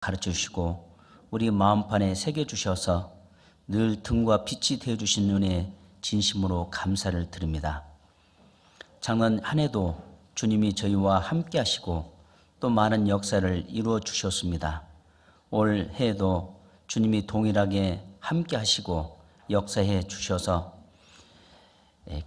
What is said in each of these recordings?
가르쳐 주시고 우리 마음판에 새겨 주셔서 늘 등과 빛이 되어 주신 은혜에 진심으로 감사를 드립니다. 작년 한 해도 주님이 저희와 함께 하시고 또 많은 역사를 이루어 주셨습니다. 올 해에도 주님이 동일하게 함께 하시고 역사해 주셔서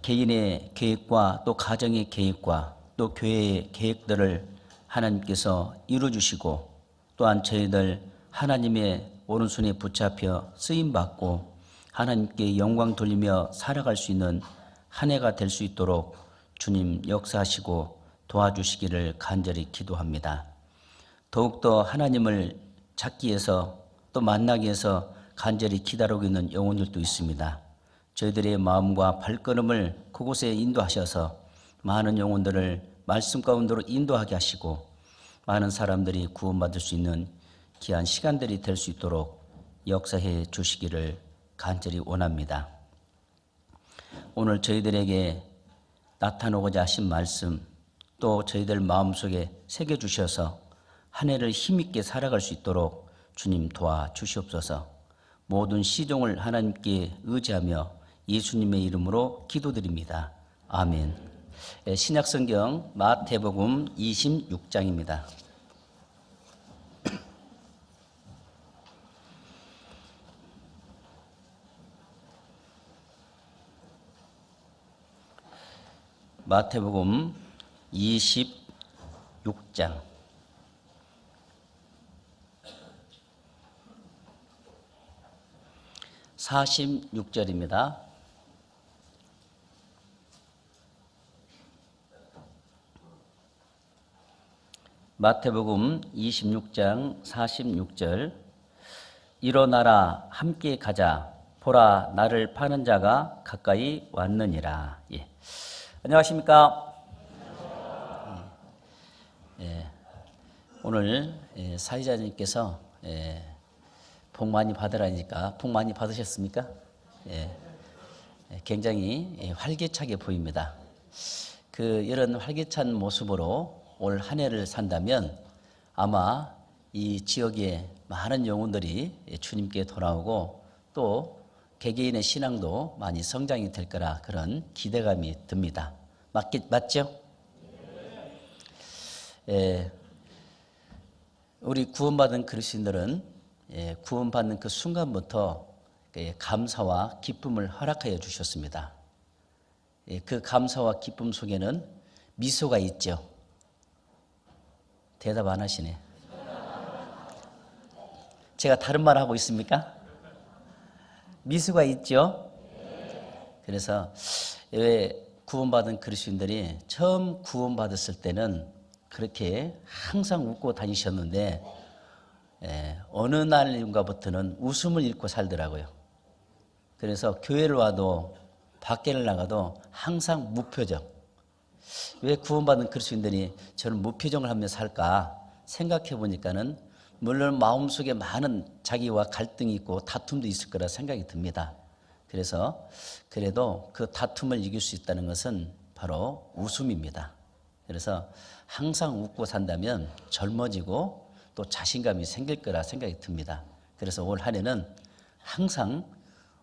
개인의 계획과 또 가정의 계획과 또 교회의 계획들을 하나님께서 이루어 주시고 또한 저희들 하나님의 오른손에 붙잡혀 쓰임받고 하나님께 영광 돌리며 살아갈 수 있는 한 해가 될 수 있도록 주님 역사하시고 도와주시기를 간절히 기도합니다. 더욱더 하나님을 찾기 위해서 또 만나기 위해서 간절히 기다리고 있는 영혼들도 있습니다. 저희들의 마음과 발걸음을 그곳에 인도하셔서 많은 영혼들을 말씀 가운데로 인도하게 하시고 많은 사람들이 구원받을 수 있는 귀한 시간들이 될 수 있도록 역사해 주시기를 간절히 원합니다. 오늘 저희들에게 나타나고자 하신 말씀 또 저희들 마음속에 새겨주셔서 한 해를 힘있게 살아갈 수 있도록 주님 도와주시옵소서. 모든 시종을 하나님께 의지하며 예수님의 이름으로 기도드립니다. 아멘. 신약성경 마태복음 26장입니다. 마태복음 26장 46절입니다. 마태복음 26장 46절 일어나라 함께 가자 보라 나를 파는 자가 가까이 왔느니라. 예. 안녕하십니까? 오늘 사회자님께서 복 많이 받으라니까 복 많이 받으셨습니까? 굉장히 활기차게 보입니다. 이런 활기찬 모습으로 올 한 해를 산다면 아마 이 지역에 많은 영혼들이 주님께 돌아오고 또 개개인의 신앙도 많이 성장이 될 거라 그런 기대감이 듭니다. 맞죠? 우리 구원받은 그리스도인들은 구원받는 그 순간부터 감사와 기쁨을 허락하여 주셨습니다. 그 감사와 기쁨 속에는 미소가 있죠. 대답 안 하시네. 제가 다른 말 하고 있습니까? 미소가 있죠. 그래서 왜 구원받은 그리스도인들이 처음 구원받았을 때는 그렇게 항상 웃고 다니셨는데 어느 날인가부터는 웃음을 잃고 살더라고요. 그래서 교회를 와도 밖에를 나가도 항상 무표정. 왜 구원받은 그리스도인들이 저는 무표정을 하며 살까 생각해 보니까는 물론 마음속에 많은 자기와 갈등이 있고 다툼도 있을 거라 생각이 듭니다. 그래서 그래도 그 다툼을 이길 수 있다는 것은 바로 웃음입니다. 그래서 항상 웃고 산다면 젊어지고 또 자신감이 생길 거라 생각이 듭니다. 그래서 올 한 해는 항상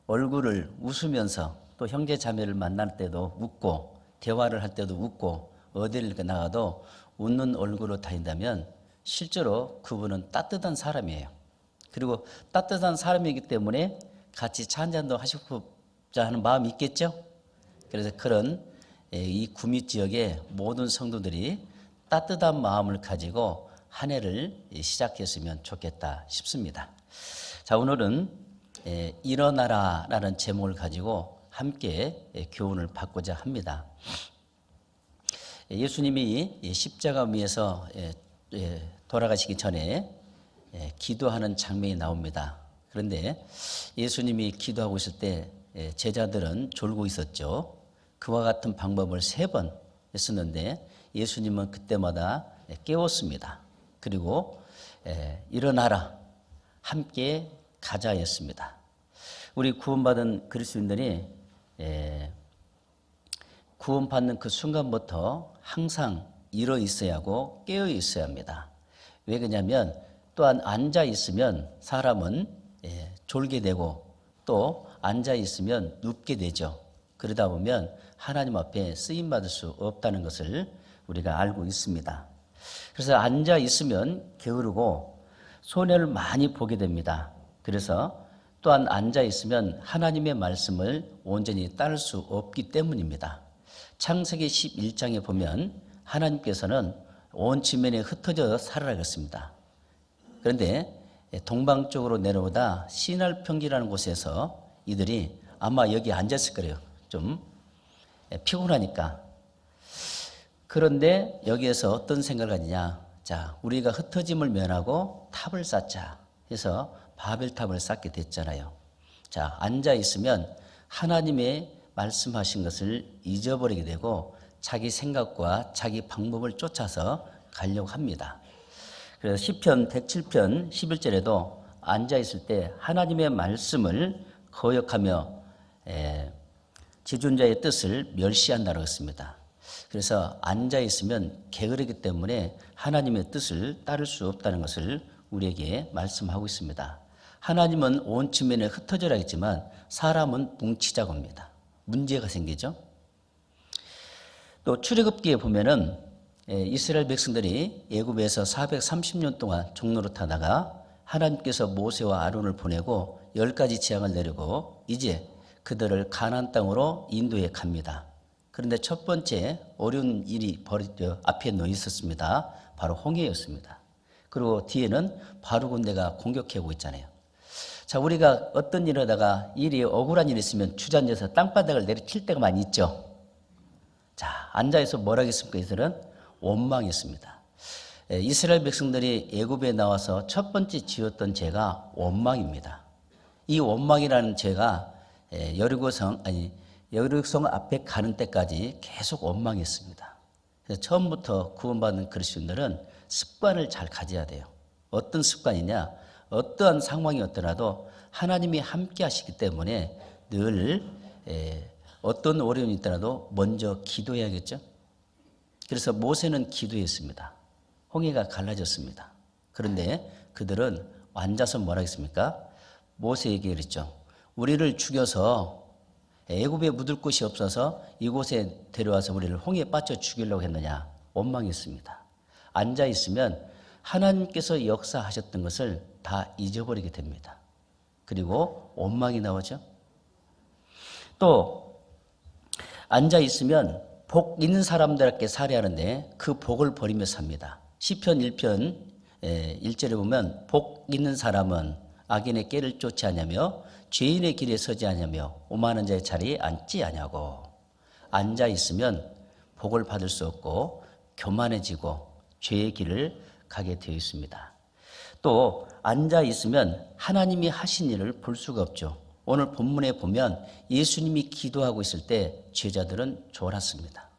얼굴을 웃으면서 또 형제 자매를 만날 때도 웃고 대화를 할 때도 웃고 어디를 나가도 웃는 얼굴로 다닌다면 실제로 그분은 따뜻한 사람이에요. 그리고 따뜻한 사람이기 때문에 같이 차 한잔도 하시고자 하는 마음이 있겠죠? 그래서 그런 이 구미 지역의 모든 성도들이 따뜻한 마음을 가지고 한 해를 시작했으면 좋겠다 싶습니다. 자, 오늘은 일어나라라는 제목을 가지고 함께 교훈을 받고자 합니다. 예수님이 십자가 위에서 돌아가시기 전에 기도하는 장면이 나옵니다. 그런데 예수님이 기도하고 있을 때 제자들은 졸고 있었죠. 그와 같은 방법을 3번 했었는데 예수님은 그때마다 깨웠습니다. 그리고 일어나라 함께 가자였습니다. 우리 구원받은 그리스도인들이 구원받는 그 순간부터 항상 일어 있어야 하고 깨어 있어야 합니다. 왜 그러냐면 또한 앉아 있으면 사람은 졸게 되고 또 앉아 있으면 눕게 되죠. 그러다 보면 하나님 앞에 쓰임 받을 수 없다는 것을 우리가 알고 있습니다. 그래서 앉아 있으면 게으르고 손해를 많이 보게 됩니다. 그래서 또한 앉아 있으면 하나님의 말씀을 온전히 따를 수 없기 때문입니다. 창세기 11장에 보면 하나님께서는 온 지면에 흩어져 살아가겠습니다. 그런데 동방 쪽으로 내려오다 시날 평지라는 곳에서 이들이 아마 여기 앉았을 거예요. 좀 피곤하니까. 그런데 여기에서 어떤 생각을 가지냐. 자, 우리가 흩어짐을 면하고 탑을 쌓자 해서 바벨탑을 쌓게 됐잖아요. 자, 앉아 있으면 하나님의 말씀하신 것을 잊어버리게 되고 자기 생각과 자기 방법을 쫓아서 가려고 합니다. 그래서 시편 107편 11절에도 앉아 있을 때 하나님의 말씀을 거역하며 지존자의 뜻을 멸시한다고 했습니다. 그래서 앉아 있으면 게으르기 때문에 하나님의 뜻을 따를 수 없다는 것을 우리에게 말씀하고 있습니다. 하나님은 온 지면에 흩어져라 했지만 사람은 뭉치자고 합니다. 문제가 생기죠. 또 출애굽기에 보면은 이스라엘 백성들이 애굽에서 430년 동안 종노릇하다가 하나님께서 모세와 아론을 보내고 10가지 재앙을 내리고 이제 그들을 가나안 땅으로 인도해 갑니다. 그런데 첫 번째 어려운 일이 앞에 놓여 있었습니다. 바로 홍해였습니다. 그리고 뒤에는 바로 군대가 공격해 오고 있잖아요. 자, 우리가 어떤 일을 하다가 일이 억울한 일이 있으면 주저앉아서 땅바닥을 내리칠 때가 많이 있죠. 자, 앉아있어 뭐라 하겠습니까? 이들은 원망했습니다. 이스라엘 백성들이 애굽에 나와서 첫 번째 지었던 죄가 원망입니다. 이 원망이라는 죄가 여리고성 앞에 가는 때까지 계속 원망했습니다. 그래서 처음부터 구원받은 그리스도인들은 습관을 잘 가져야 돼요. 어떤 습관이냐? 어떠한 상황이 없더라도 하나님이 함께 하시기 때문에 늘 어떤 어려움이 있더라도 먼저 기도해야겠죠. 그래서 모세는 기도했습니다. 홍해가 갈라졌습니다. 그런데 그들은 앉아서 뭐라 했습니까? 모세에게 그랬죠. 우리를 죽여서 애굽에 묻을 곳이 없어서 이곳에 데려와서 우리를 홍해에 빠져 죽이려고 했느냐. 원망했습니다. 앉아 있으면 하나님께서 역사하셨던 것을 다 잊어버리게 됩니다. 그리고 원망이 나오죠. 또 앉아 있으면 복 있는 사람들에게 살해하는데 그 복을 버리며 삽니다. 시편 1편 1절에 보면 복 있는 사람은 악인의 꾀를 쫓지 아니하며 죄인의 길에 서지 아니하며 오만한 자의 자리에 앉지 아니하고. 앉아 있으면 복을 받을 수 없고 교만해지고 죄의 길을 가게 되어 있습니다. 또 앉아 있으면 하나님이 하신 일을 볼 수가 없죠. 오늘 본문에 보면 예수님이 기도하고 있을 때 제자들은 졸았습니다.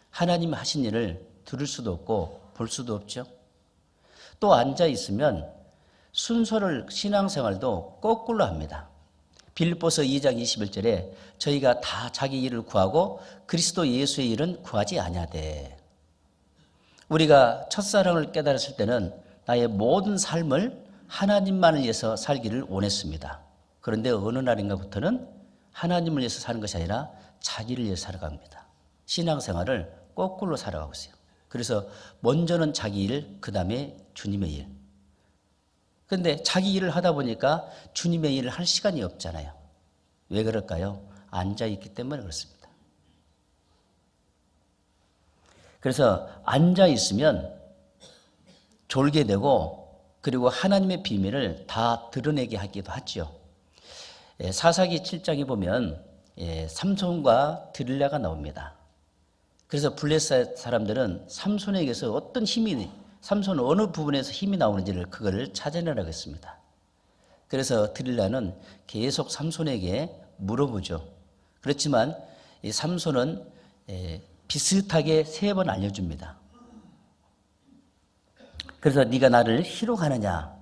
하나님 하신 일을 들을 수도 없고 볼 수도 없죠. 또 앉아 있으면 순서를 신앙생활도 거꾸로 합니다. 빌립보서 2장 21절에 저희가 다 자기 일을 구하고 그리스도 예수의 일은 구하지 아니하되. 우리가 첫사랑을 깨달았을 때는 나의 모든 삶을 하나님만을 위해서 살기를 원했습니다. 그런데 어느 날인가부터는 하나님을 위해서 사는 것이 아니라 자기를 위해서 살아갑니다. 신앙생활을 거꾸로 살아가고 있어요. 그래서 먼저는 자기 일, 그 다음에 주님의 일. 그런데 자기 일을 하다 보니까 주님의 일을 할 시간이 없잖아요. 왜 그럴까요? 앉아있기 때문에 그렇습니다. 그래서 앉아있으면 졸게 되고 그리고 하나님의 비밀을 다 드러내게 하기도 하죠. 사사기 7장에 보면 삼손과 드릴라가 나옵니다. 그래서 블레셋 사람들은 삼손에게서 어떤 힘이, 삼손 어느 부분에서 힘이 나오는지를 그거를 찾아내라고 했습니다. 그래서 드릴라는 계속 삼손에게 물어보죠. 그렇지만 이 삼손은 비슷하게 3번 알려줍니다. 그래서 네가 나를 희롱하느냐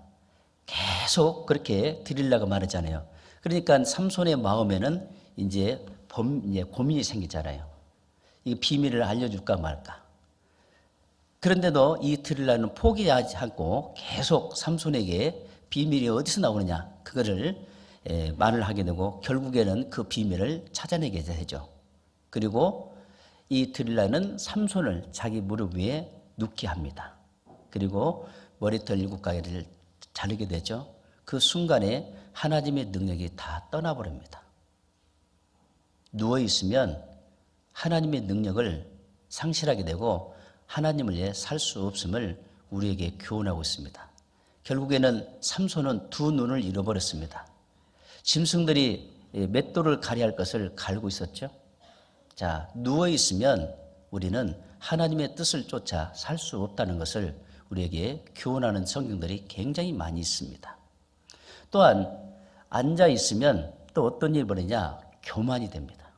계속 그렇게 드릴라가 말하잖아요. 그러니까 삼손의 마음에는 이제 고민이 생기잖아요. 이 비밀을 알려줄까 말까. 그런데도 이 드릴라는 포기하지 않고 계속 삼손에게 비밀이 어디서 나오느냐 그거를 말을 하게 되고 결국에는 그 비밀을 찾아내게 되죠. 그리고 이 드릴라는 삼손을 자기 무릎 위에 눕게 합니다. 그리고 머리털 7가지를 자르게 되죠. 그 순간에 하나님의 능력이 다 떠나버립니다. 누워있으면 하나님의 능력을 상실하게 되고 하나님을 위해 살 수 없음을 우리에게 교훈하고 있습니다. 결국에는 삼손은 두 눈을 잃어버렸습니다. 짐승들이 맷돌을 가리할 것을 갈고 있었죠. 자, 누워있으면 우리는 하나님의 뜻을 쫓아 살 수 없다는 것을 우리에게 교훈하는 성경들이 굉장히 많이 있습니다. 또한 앉아있으면 또 어떤 일이 벌어지냐? 교만이 됩니다.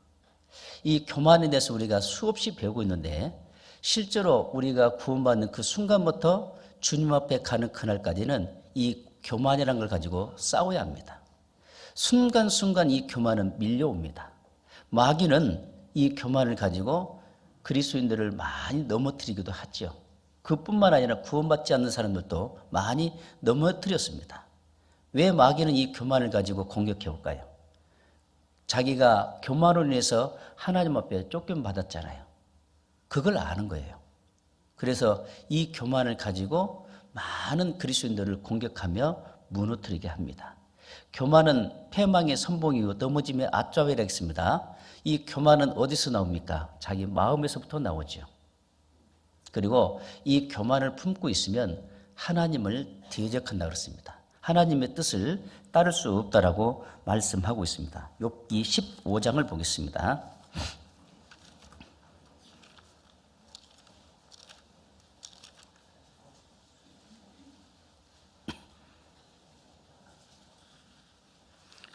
이 교만에 대해서 우리가 수없이 배우고 있는데 실제로 우리가 구원받는 그 순간부터 주님 앞에 가는 그날까지는 이 교만이라는 걸 가지고 싸워야 합니다. 순간순간 이 교만은 밀려옵니다. 마귀는 이 교만을 가지고 그리스도인들을 많이 넘어뜨리기도 하죠. 그뿐만 아니라 구원받지 않는 사람들도 많이 넘어뜨렸습니다. 왜 마귀는 이 교만을 가지고 공격해 올까요? 자기가 교만으로 인해서 하나님 앞에 쫓김받았잖아요. 그걸 아는 거예요. 그래서 이 교만을 가지고 많은 그리스도인들을 공격하며 무너뜨리게 합니다. 교만은 패망의 선봉이고 넘어짐의 앞좌회라 했습니다. 이 교만은 어디서 나옵니까? 자기 마음에서부터 나오죠. 그리고 이 교만을 품고 있으면 하나님을 대적한다고 그랬습니다. 하나님의 뜻을 따를 수 없다라고 말씀하고 있습니다. 욥기 15장을 보겠습니다.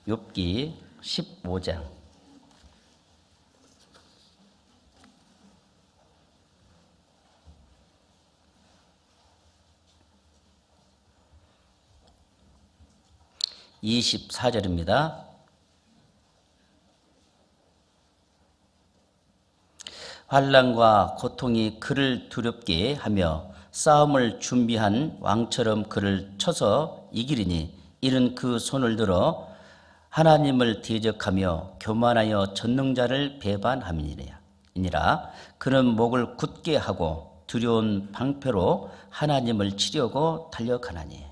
욥기 15장 24절입니다. 환난과 고통이 그를 두렵게 하며 싸움을 준비한 왕처럼 그를 쳐서 이기리니 이는 그 손을 들어 하나님을 대적하며 교만하여 전능자를 배반함이니라. 그는 목을 굳게 하고 두려운 방패로 하나님을 치려고 달려가나니.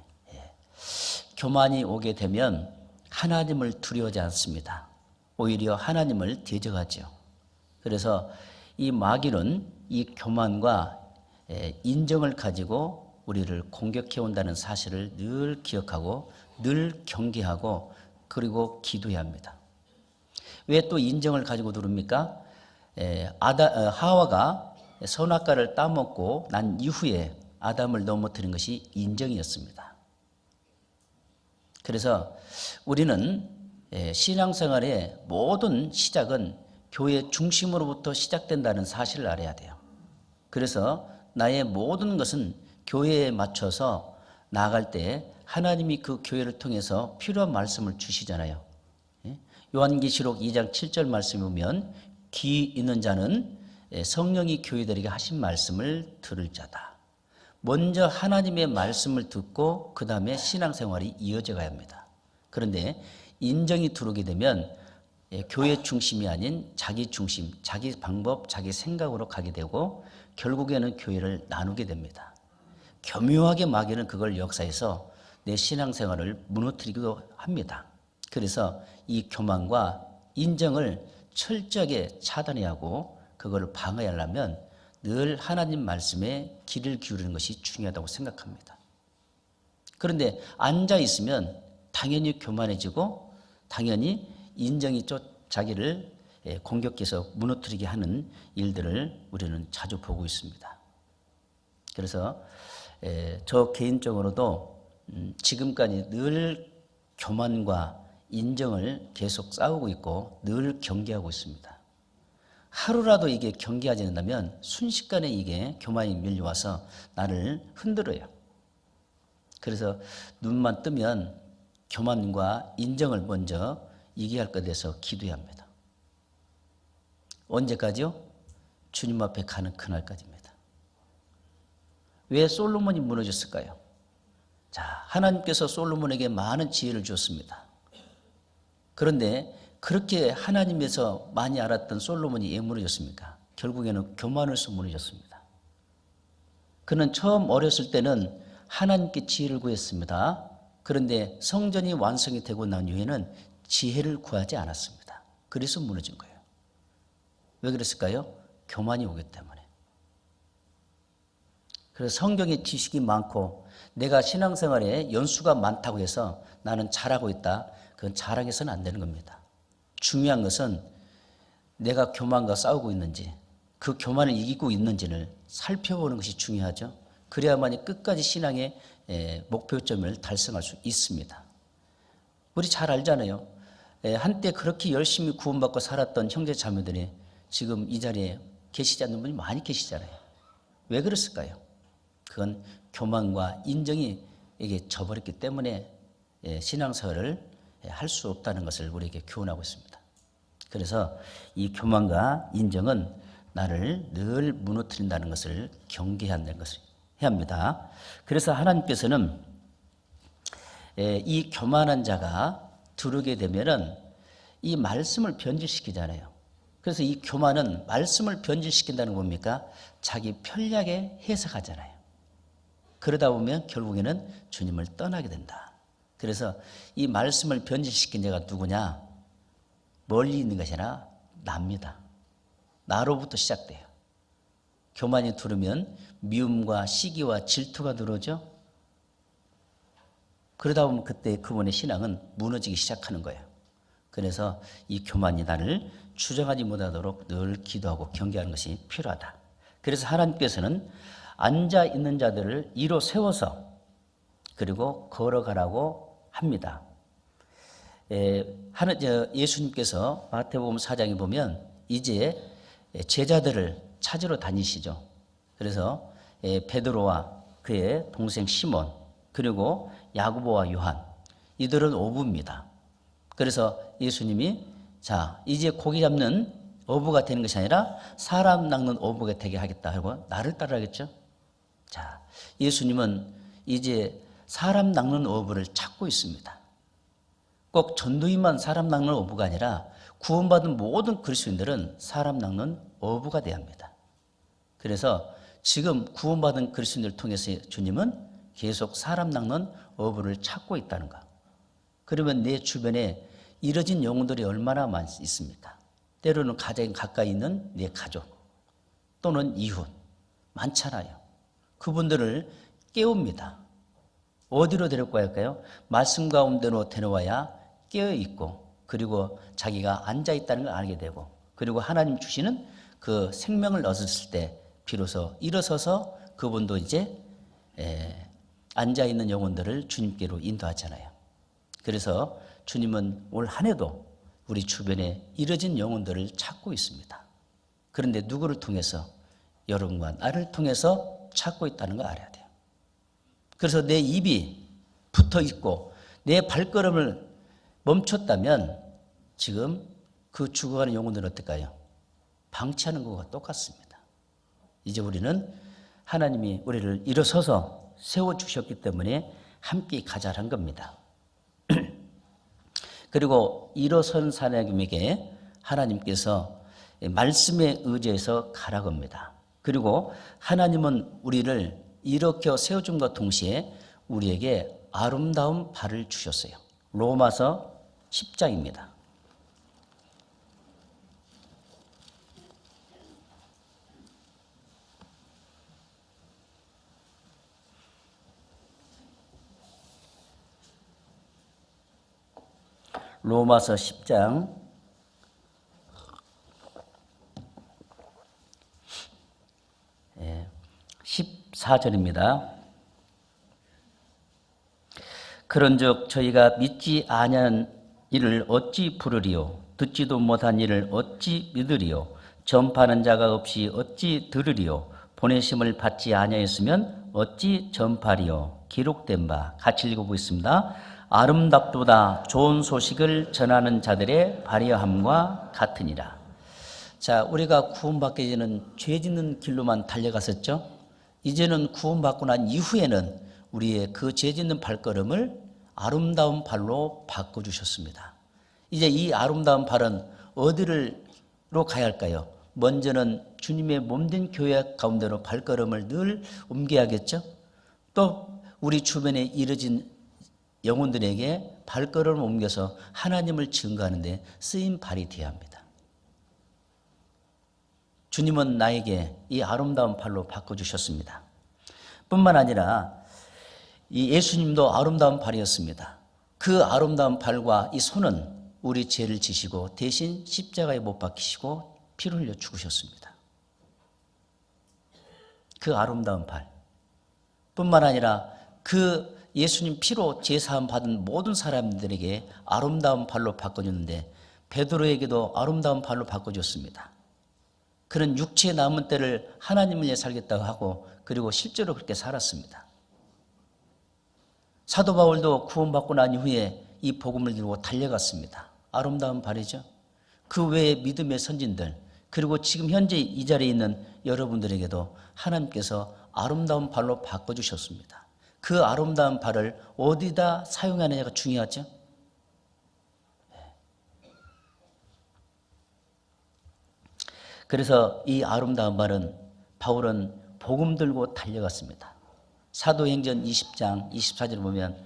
교만이 오게 되면 하나님을 두려워하지 않습니다. 오히려 하나님을 대적하죠. 그래서 이 마귀는 이 교만과 인정을 가지고 우리를 공격해 온다는 사실을 늘 기억하고 늘 경계하고 그리고 기도해야 합니다. 왜 또 인정을 가지고 누릅니까? 하와가 선악과를 따먹고 난 이후에 아담을 넘어뜨린 것이 인정이었습니다. 그래서 우리는 신앙생활의 모든 시작은 교회 중심으로부터 시작된다는 사실을 알아야 돼요. 그래서 나의 모든 것은 교회에 맞춰서 나아갈 때 하나님이 그 교회를 통해서 필요한 말씀을 주시잖아요. 요한계시록 2장 7절 말씀에 보면 귀 있는 자는 성령이 교회들에게 하신 말씀을 들을 자다. 먼저 하나님의 말씀을 듣고 그 다음에 신앙생활이 이어져 가야 합니다. 그런데 인정이 들어오게 되면 교회 중심이 아닌 자기 중심, 자기 방법, 자기 생각으로 가게 되고 결국에는 교회를 나누게 됩니다. 교묘하게 마귀는 그걸 역사해서 내 신앙생활을 무너뜨리기도 합니다. 그래서 이 교만과 인정을 철저하게 차단해야 하고 그걸 방어하려면 늘 하나님 말씀에 귀를 기울이는 것이 중요하다고 생각합니다. 그런데 앉아 있으면 당연히 교만해지고 당연히 인정이 자기를 공격해서 무너뜨리게 하는 일들을 우리는 자주 보고 있습니다. 그래서 저 개인적으로도 지금까지 늘 교만과 인정을 계속 싸우고 있고 늘 경계하고 있습니다. 하루라도 이게 경계하지 않는다면 순식간에 이게 교만이 밀려와서 나를 흔들어요. 그래서 눈만 뜨면 교만과 인정을 먼저 이겨야 할 것에 대해서 기도해야 합니다. 언제까지요? 주님 앞에 가는 그날까지입니다. 왜 솔로몬이 무너졌을까요? 자, 하나님께서 솔로몬에게 많은 지혜를 주었습니다. 그런데 그렇게 하나님에서 많이 알았던 솔로몬이 왜 무너졌습니까? 결국에는 교만으로서 무너졌습니다. 그는 처음 어렸을 때는 하나님께 지혜를 구했습니다. 그런데 성전이 완성이 되고 난 이후에는 지혜를 구하지 않았습니다. 그래서 무너진 거예요. 왜 그랬을까요? 교만이 오기 때문에. 그래서 성경에 지식이 많고 내가 신앙생활에 연수가 많다고 해서 나는 잘하고 있다. 그건 자랑해서는 안 되는 겁니다. 중요한 것은 내가 교만과 싸우고 있는지 그 교만을 이기고 있는지를 살펴보는 것이 중요하죠. 그래야만이 끝까지 신앙의 목표점을 달성할 수 있습니다. 우리 잘 알잖아요. 한때 그렇게 열심히 구원받고 살았던 형제 자매들이 지금 이 자리에 계시지 않는 분이 많이 계시잖아요. 왜 그랬을까요? 그건 교만과 인정이 이게 져버렸기 때문에 신앙생활을 할 수 없다는 것을 우리에게 교훈하고 있습니다. 그래서 이 교만과 인정은 나를 늘 무너뜨린다는 것을 경계한다는 것을 해야 합니다. 그래서 하나님께서는 이 교만한 자가 들어오게 되면은 이 말씀을 변질시키잖아요. 그래서 이 교만은 말씀을 변질시킨다는 건 뭡니까? 자기 편리하게 해석하잖아요. 그러다 보면 결국에는 주님을 떠나게 된다. 그래서 이 말씀을 변질시킨 자가 누구냐? 멀리 있는 것이 아니라 납니다. 나로부터 시작돼요. 교만이 들으면 미움과 시기와 질투가 들어오죠. 그러다 보면 그때 그분의 신앙은 무너지기 시작하는 거예요. 그래서 이 교만이 나를 주장하지 못하도록 늘 기도하고 경계하는 것이 필요하다. 그래서 하나님께서는 앉아 있는 자들을 이로 세워서 그리고 걸어가라고 합니다. 예수님께서 마태복음 4장에 보면 이제 제자들을 찾으러 다니시죠. 그래서 베드로와 그의 동생 시몬 그리고 야고보와 요한 이들은 어부입니다. 그래서 예수님이 자 이제 고기 잡는 어부가 되는 것이 아니라 사람 낚는 어부가 되게 하겠다 하고 나를 따르겠죠. 자 예수님은 이제 사람 낚는 어부를 찾고 있습니다. 꼭 전도인만 사람 낚는 어부가 아니라 구원받은 모든 그리스도인들은 사람 낚는 어부가 되어야 합니다. 그래서 지금 구원받은 그리스도인들을 통해서 주님은 계속 사람 낚는 어부를 찾고 있다는 것. 그러면 내 주변에 이뤄진 영혼들이 얼마나 많이 있습니까? 때로는 가장 가까이 있는 내 가족 또는 이웃 많잖아요. 그분들을 깨웁니다. 어디로 데리고 갈까요? 말씀 가운데로 데려와야 깨어있고 그리고 자기가 앉아있다는 걸 알게 되고 그리고 하나님 주시는 그 생명을 얻었을 때 비로소 일어서서 그분도 이제 앉아있는 영혼들을 주님께로 인도하잖아요. 그래서 주님은 올 한 해도 우리 주변에 이뤄진 영혼들을 찾고 있습니다. 그런데 누구를 통해서? 여러분과 나를 통해서 찾고 있다는 걸 알아야 돼요. 그래서 내 입이 붙어 있고 내 발걸음을 멈췄다면 지금 그 죽어가는 영혼들은 어떨까요? 방치하는 것과 똑같습니다. 이제 우리는 하나님이 우리를 일어서서 세워주셨기 때문에 함께 가자란 겁니다. 그리고 일어선 사람에게 하나님께서 말씀에 의지해서 가라고 합니다. 그리고 하나님은 우리를 일으켜 세워줌과 동시에 우리에게 아름다운 발을 주셨어요. 로마서 10장입니다. 로마서 10장 14절입니다. 그런즉 저희가 믿지 아니한 이를 어찌 부르리요? 듣지도 못한 이를 어찌 믿으리요? 전파하는 자가 없이 어찌 들으리요? 보내심을 받지 아니하였으면 어찌 전파리요? 기록된 바 같이 읽어보겠습니다. 아름답도다 좋은 소식을 전하는 자들의 발휘함과 같으니라. 자, 우리가 구원받게 되는 죄 짓는 길로만 달려갔었죠. 이제는 구원받고 난 이후에는 우리의 그 죄 짓는 발걸음을 아름다운 발로 바꿔주셨습니다. 이제 이 아름다운 발은 어디로 가야 할까요? 먼저는 주님의 몸된 교회 가운데로 발걸음을 늘 옮겨야겠죠. 또 우리 주변에 이뤄진 영혼들에게 발걸음을 옮겨서 하나님을 증거하는 데 쓰임 발이 되어야 합니다. 주님은 나에게 이 아름다운 발로 바꿔주셨습니다. 뿐만 아니라 이 예수님도 아름다운 발이었습니다. 그 아름다운 발과 이 손은 우리 죄를 지시고 대신 십자가에 못 박히시고 피를 흘려 죽으셨습니다. 그 아름다운 발 뿐만 아니라 그 예수님 피로 제사함 받은 모든 사람들에게 아름다운 발로 바꿔줬는데 베드로에게도 아름다운 발로 바꿔줬습니다. 그는 육체의 남은 때를 하나님을 위해 살겠다고 하고 그리고 실제로 그렇게 살았습니다. 사도 바울도 구원받고 난 이후에 이 복음을 들고 달려갔습니다. 아름다운 발이죠. 그 외에 믿음의 선진들 그리고 지금 현재 이 자리에 있는 여러분들에게도 하나님께서 아름다운 발로 바꿔주셨습니다. 그 아름다운 발을 어디다 사용하느냐가 중요하죠. 그래서 이 아름다운 발은 바울은 복음 들고 달려갔습니다. 사도행전 20장 24절을 보면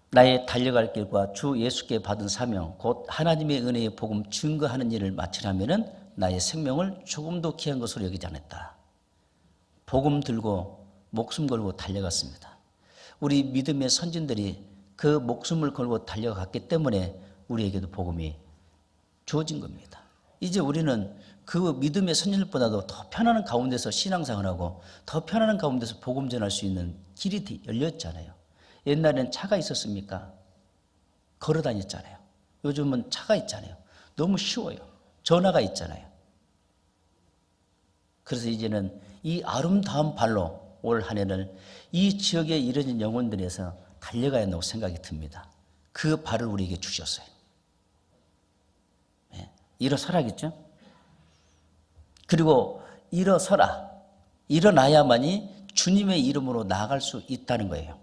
나의 달려갈 길과 주 예수께 받은 사명 곧 하나님의 은혜의 복음 증거하는 일을 마치려면 나의 생명을 조금도 귀한 것으로 여기지 않았다. 복음 들고 목숨 걸고 달려갔습니다. 우리 믿음의 선진들이 그 목숨을 걸고 달려갔기 때문에 우리에게도 복음이 주어진 겁니다. 이제 우리는 그 믿음의 선진들보다도 더 편안한 가운데서 신앙생활하고 더 편안한 가운데서 복음 전할 수 있는 길이 열렸잖아요. 옛날에는 차가 있었습니까? 걸어 다녔잖아요. 요즘은 차가 있잖아요. 너무 쉬워요. 전화가 있잖아요. 그래서 이제는 이 아름다운 발로 올 한 해를 이 지역에 이뤄진 영혼들에서 달려가야 한다고 생각이 듭니다. 그 발을 우리에게 주셨어요. 네. 일어서라겠죠? 그리고 일어서라. 일어나야만이 주님의 이름으로 나아갈 수 있다는 거예요.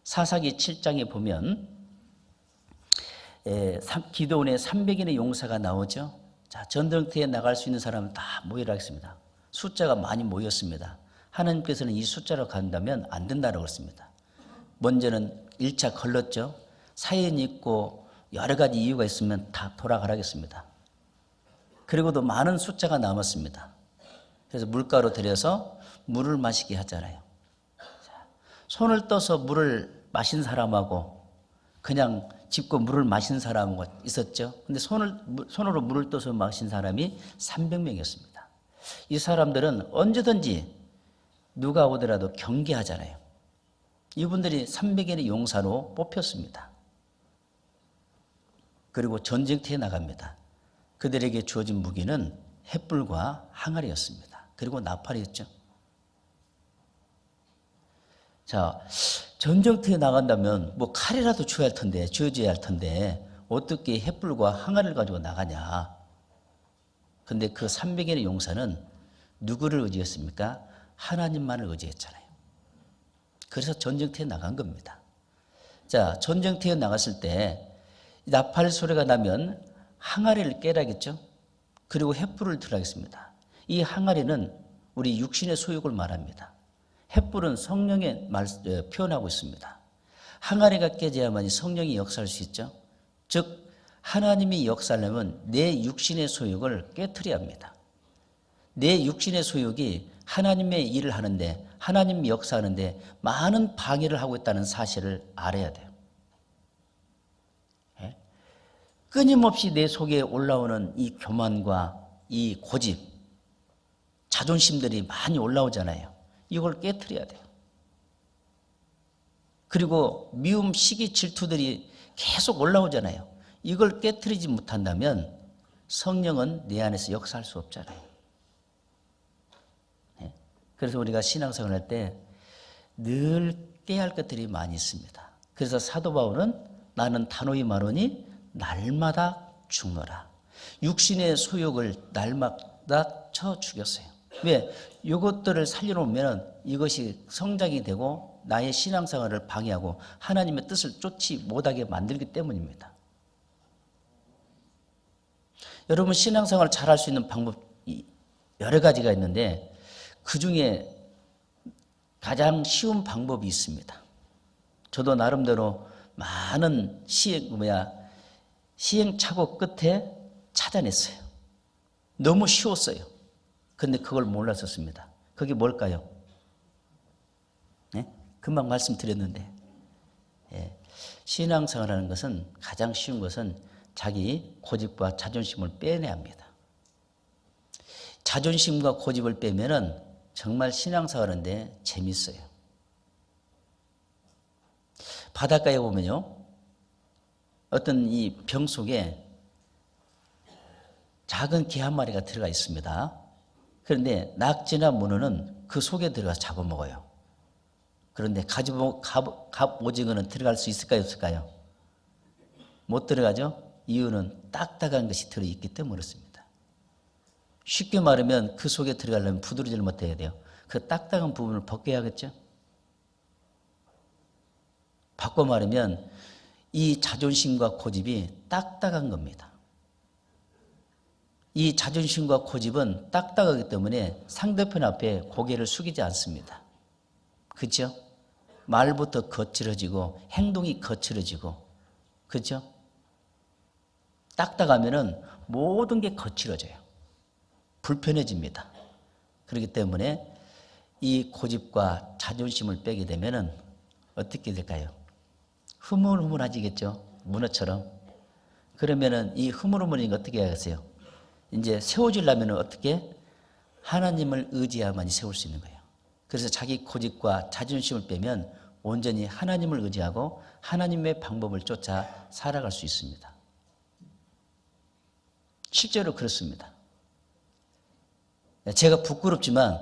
사사기 7장에 보면 기도원의 300인의 용사가 나오죠. 자, 전쟁터에 나갈 수 있는 사람은 다 모이라 했습니다. 숫자가 많이 모였습니다. 하나님께서는 이 숫자로 간다면 안 된다고 했습니다. 먼저는 1차 걸렀죠. 사연이 있고 여러 가지 이유가 있으면 다 돌아가라 했습니다. 그리고도 많은 숫자가 남았습니다. 그래서 물가로 데려서 물을 마시게 하잖아요. 손을 떠서 물을 마신 사람하고 그냥 짚고 물을 마신 사람하고 있었죠. 근데 손으로 물을 떠서 마신 사람이 300명이었습니다. 이 사람들은 언제든지 누가 오더라도 경계하잖아요. 이분들이 300인의 용사로 뽑혔습니다. 그리고 전쟁터에 나갑니다. 그들에게 주어진 무기는 횃불과 항아리였습니다. 그리고 나팔이었죠. 자, 전쟁터에 나간다면 뭐 칼이라도 줘야 할 텐데, 주어져야 할 텐데 어떻게 횃불과 항아리를 가지고 나가냐. 근데 그 300인의 용사는 누구를 의지했습니까? 하나님만을 의지했잖아요. 그래서 전쟁터에 나간 겁니다. 자, 전쟁터에 나갔을 때 나팔 소리가 나면 항아리를 깨라겠죠. 그리고 횃불을 들라겠습니다. 이 항아리는 우리 육신의 소욕을 말합니다. 횃불은 성령의 표현하고 있습니다. 항아리가 깨져야만이 성령이 역사할 수 있죠. 즉 하나님이 역사하려면 내 육신의 소욕을 깨트려야 합니다. 내 육신의 소욕이 하나님의 일을 하는데 하나님이 역사하는데 많은 방해를 하고 있다는 사실을 알아야 돼요. 끊임없이 내 속에 올라오는 이 교만과 이 고집, 자존심들이 많이 올라오잖아요. 이걸 깨트려야 돼요. 그리고 미움, 시기, 질투들이 계속 올라오잖아요. 이걸 깨트리지 못한다면 성령은 내 안에서 역사할 수 없잖아요. 그래서 우리가 신앙생활 할 때 늘 깨야 할 것들이 많이 있습니다. 그래서 사도 바울은 나는 단호히 말하니 날마다 죽노라. 육신의 소욕을 날마다 쳐 죽였어요. 왜? 이것들을 살려놓으면 이것이 성장이 되고 나의 신앙생활을 방해하고 하나님의 뜻을 쫓지 못하게 만들기 때문입니다. 여러분 신앙생활을 잘할 수 있는 방법이 여러 가지가 있는데 그중에 가장 쉬운 방법이 있습니다. 저도 나름대로 많은 시행착오 끝에 찾아냈어요. 너무 쉬웠어요. 근데 그걸 몰랐었습니다. 그게 뭘까요? 네? 금방 말씀드렸는데 신앙생활하는 것은 가장 쉬운 것은 자기 고집과 자존심을 빼내야 합니다. 자존심과 고집을 빼면은 정말 신앙생활하는데 재밌어요. 바닷가에 보면요, 어떤 이 병 속에 작은 개 한 마리가 들어가 있습니다. 그런데 낙지나 문어는 그 속에 들어가서 잡아먹어요. 그런데 갑오징어는 들어갈 수 있을까요, 없을까요? 못 들어가죠? 이유는 딱딱한 것이 들어있기 때문에 그렇습니다. 쉽게 말하면 그 속에 들어가려면 부드러지를 못해야 돼요. 그 딱딱한 부분을 벗겨야겠죠? 바꿔 말하면 이 자존심과 고집이 딱딱한 겁니다. 이 자존심과 고집은 딱딱하기 때문에 상대편 앞에 고개를 숙이지 않습니다. 그렇죠? 말부터 거칠어지고 행동이 거칠어지고, 그렇죠? 딱딱하면은 모든 게 거칠어져요. 불편해집니다. 그렇기 때문에 이 고집과 자존심을 빼게 되면은 어떻게 될까요? 흐물흐물해지겠죠. 문어처럼. 그러면은 이 흐물흐물인 거 어떻게 하겠어요? 이제 세워지려면 어떻게? 하나님을 의지해야만이 세울 수 있는 거예요. 그래서 자기 고집과 자존심을 빼면 온전히 하나님을 의지하고 하나님의 방법을 쫓아 살아갈 수 있습니다. 실제로 그렇습니다. 제가 부끄럽지만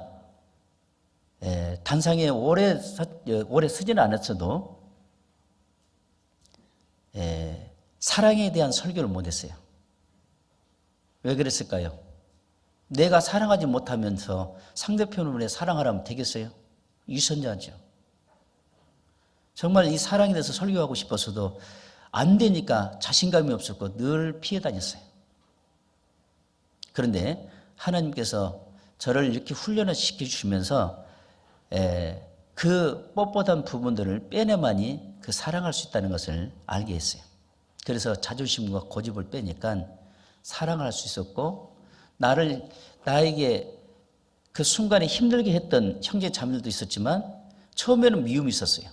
단상에 오래 서지는 않았어도 사랑에 대한 설교를 못했어요. 왜 그랬을까요? 내가 사랑하지 못하면서 상대편을 왜 사랑하라면 되겠어요? 유선자죠. 정말 이 사랑에 대해서 설교하고 싶었어도 안 되니까 자신감이 없었고 늘 피해 다녔어요. 그런데 하나님께서 저를 이렇게 훈련을 시켜주시면서 그 뻣뻣한 부분들을 빼내만이 그 사랑할 수 있다는 것을 알게 했어요. 그래서 자존심과 고집을 빼니까 사랑할 수 있었고 나에게 그 순간에 힘들게 했던 형제 자매들도 있었지만 처음에는 미움이 있었어요.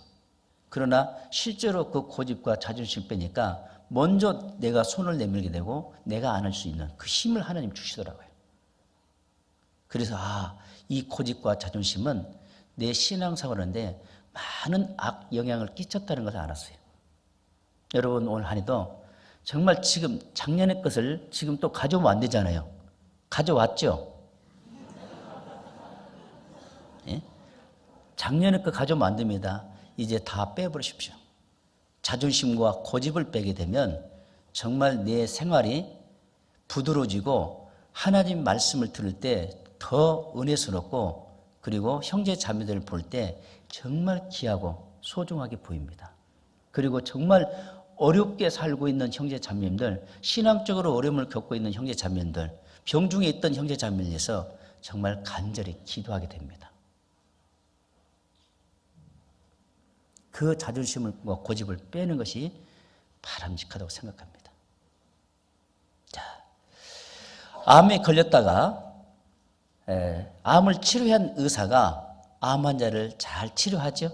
그러나 실제로 그 고집과 자존심 빼니까 먼저 내가 손을 내밀게 되고 내가 안을 수 있는 그 힘을 하나님 주시더라고요. 그래서 이 고집과 자존심은 내 신앙생활하는데 많은 악 영향을 끼쳤다는 것을 알았어요. 여러분 오늘 한 해도 정말 지금 작년의 것을 지금 또 가져오면 안 되잖아요. 가져왔죠? 예? 작년의 거 가져오면 안 됩니다. 이제 다 빼버리십시오. 자존심과 고집을 빼게 되면 정말 내 생활이 부드러워지고 하나님 말씀을 들을 때 더 은혜스럽고 그리고 형제 자매들을 볼 때 정말 귀하고 소중하게 보입니다. 그리고 정말 어렵게 살고 있는 형제 자매님들, 신앙적으로 어려움을 겪고 있는 형제 자매님들, 병중에 있던 형제 자매를 위해서 정말 간절히 기도하게 됩니다. 그 자존심과 고집을 빼는 것이 바람직하다고 생각합니다. 자, 암에 걸렸다가 암을 치료한 의사가 암 환자를 잘 치료하죠?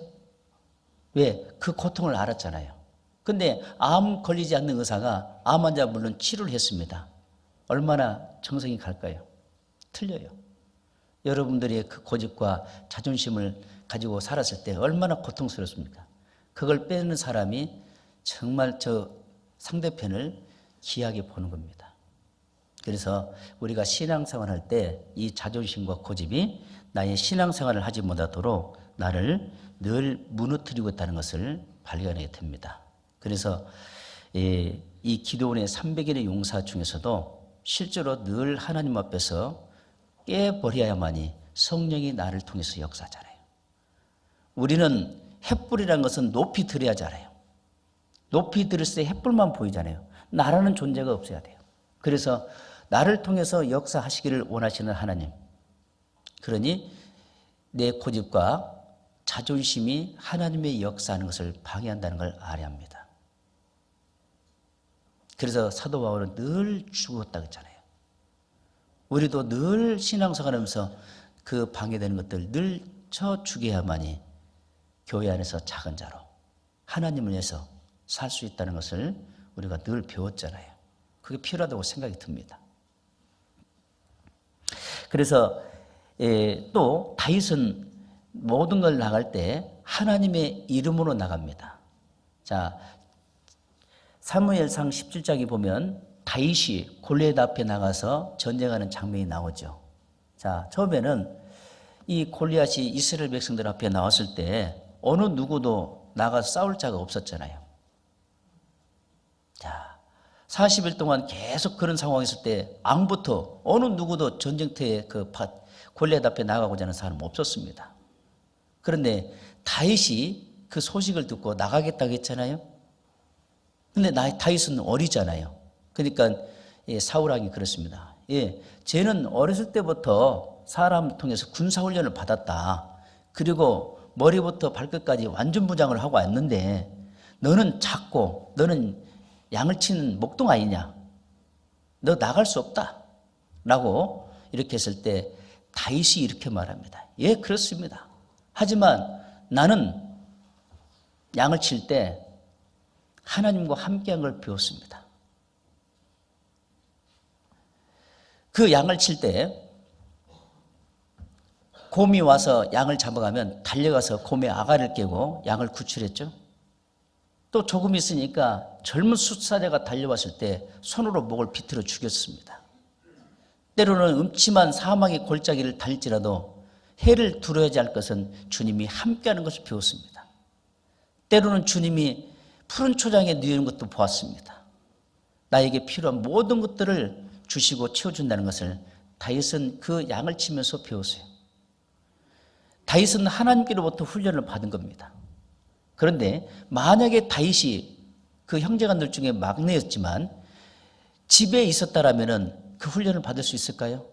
왜? 그 고통을 알았잖아요. 근데 암 걸리지 않는 의사가 암 환자 물론 치료를 했습니다. 얼마나 정성이 갈까요? 틀려요. 여러분들이 그 고집과 자존심을 가지고 살았을 때 얼마나 고통스럽습니까? 그걸 빼는 사람이 정말 저 상대편을 귀하게 보는 겁니다. 그래서 우리가 신앙생활 할 때 이 자존심과 고집이 나의 신앙생활을 하지 못하도록 나를 늘 무너뜨리고 있다는 것을 발견하게 됩니다. 그래서 이 기도원의 300일의 용사 중에서도 실제로 늘 하나님 앞에서 깨버려야만이 성령이 나를 통해서 역사하잖아요. 우리는 횃불이라는 것은 높이 들여야잖아요. 높이 들을 때 횃불만 보이잖아요. 나라는 존재가 없어야 돼요. 그래서 나를 통해서 역사하시기를 원하시는 하나님. 그러니 내 고집과 자존심이 하나님의 역사하는 것을 방해한다는 걸 알아야 합니다. 그래서 사도 바울은 늘 죽었다고 했잖아요. 우리도 늘 신앙생활하면서 그 방해되는 것들 늘 쳐 죽여야만이 교회 안에서 작은 자로 하나님을 위해서 살 수 있다는 것을 우리가 늘 배웠잖아요. 그게 필요하다고 생각이 듭니다. 그래서 또 다윗은 모든 걸 나갈 때 하나님의 이름으로 나갑니다. 자, 사무엘상 17장에 보면 다윗이 골리앗 앞에 나가서 전쟁하는 장면이 나오죠. 자, 처음에는 이 골리앗이 이스라엘 백성들 앞에 나왔을 때 어느 누구도 나가서 싸울 자가 없었잖아요. 자, 40일 동안 계속 그런 상황이 있을 때 앙부터 어느 누구도 전쟁터에 골리앗 앞에 나가고자 하는 사람은 없었습니다. 그런데 다윗이 그 소식을 듣고 나가겠다고 했잖아요. 근데 다윗은 어리잖아요. 그러니까 사울왕이 그렇습니다. 쟤는 어렸을 때부터 사람을 통해서 군사훈련을 받았다. 그리고 머리부터 발끝까지 완전 무장을 하고 왔는데 너는 작고 너는 양을 치는 목동 아니냐. 너 나갈 수 없다. 라고 이렇게 했을 때 다윗이 이렇게 말합니다. 예, 그렇습니다. 하지만 나는 양을 칠 때 하나님과 함께한 걸 배웠습니다. 그 양을 칠 때 곰이 와서 양을 잡아가면 달려가서 곰의 아가를 깨고 양을 구출했죠. 또 조금 있으니까 젊은 숫사자가 달려왔을 때 손으로 목을 비틀어 죽였습니다. 때로는 음침한 사망의 골짜기를 달릴지라도 해를 두려워하지 할 것은 주님이 함께하는 것을 배웠습니다. 때로는 주님이 푸른 초장에 누이는 것도 보았습니다. 나에게 필요한 모든 것들을 주시고 채워준다는 것을 다윗은 그 양을 치면서 배웠어요. 다윗은 하나님께로부터 훈련을 받은 겁니다. 그런데 만약에 다윗이 그 형제간들 중에 막내였지만 집에 있었다라면 그 훈련을 받을 수 있을까요?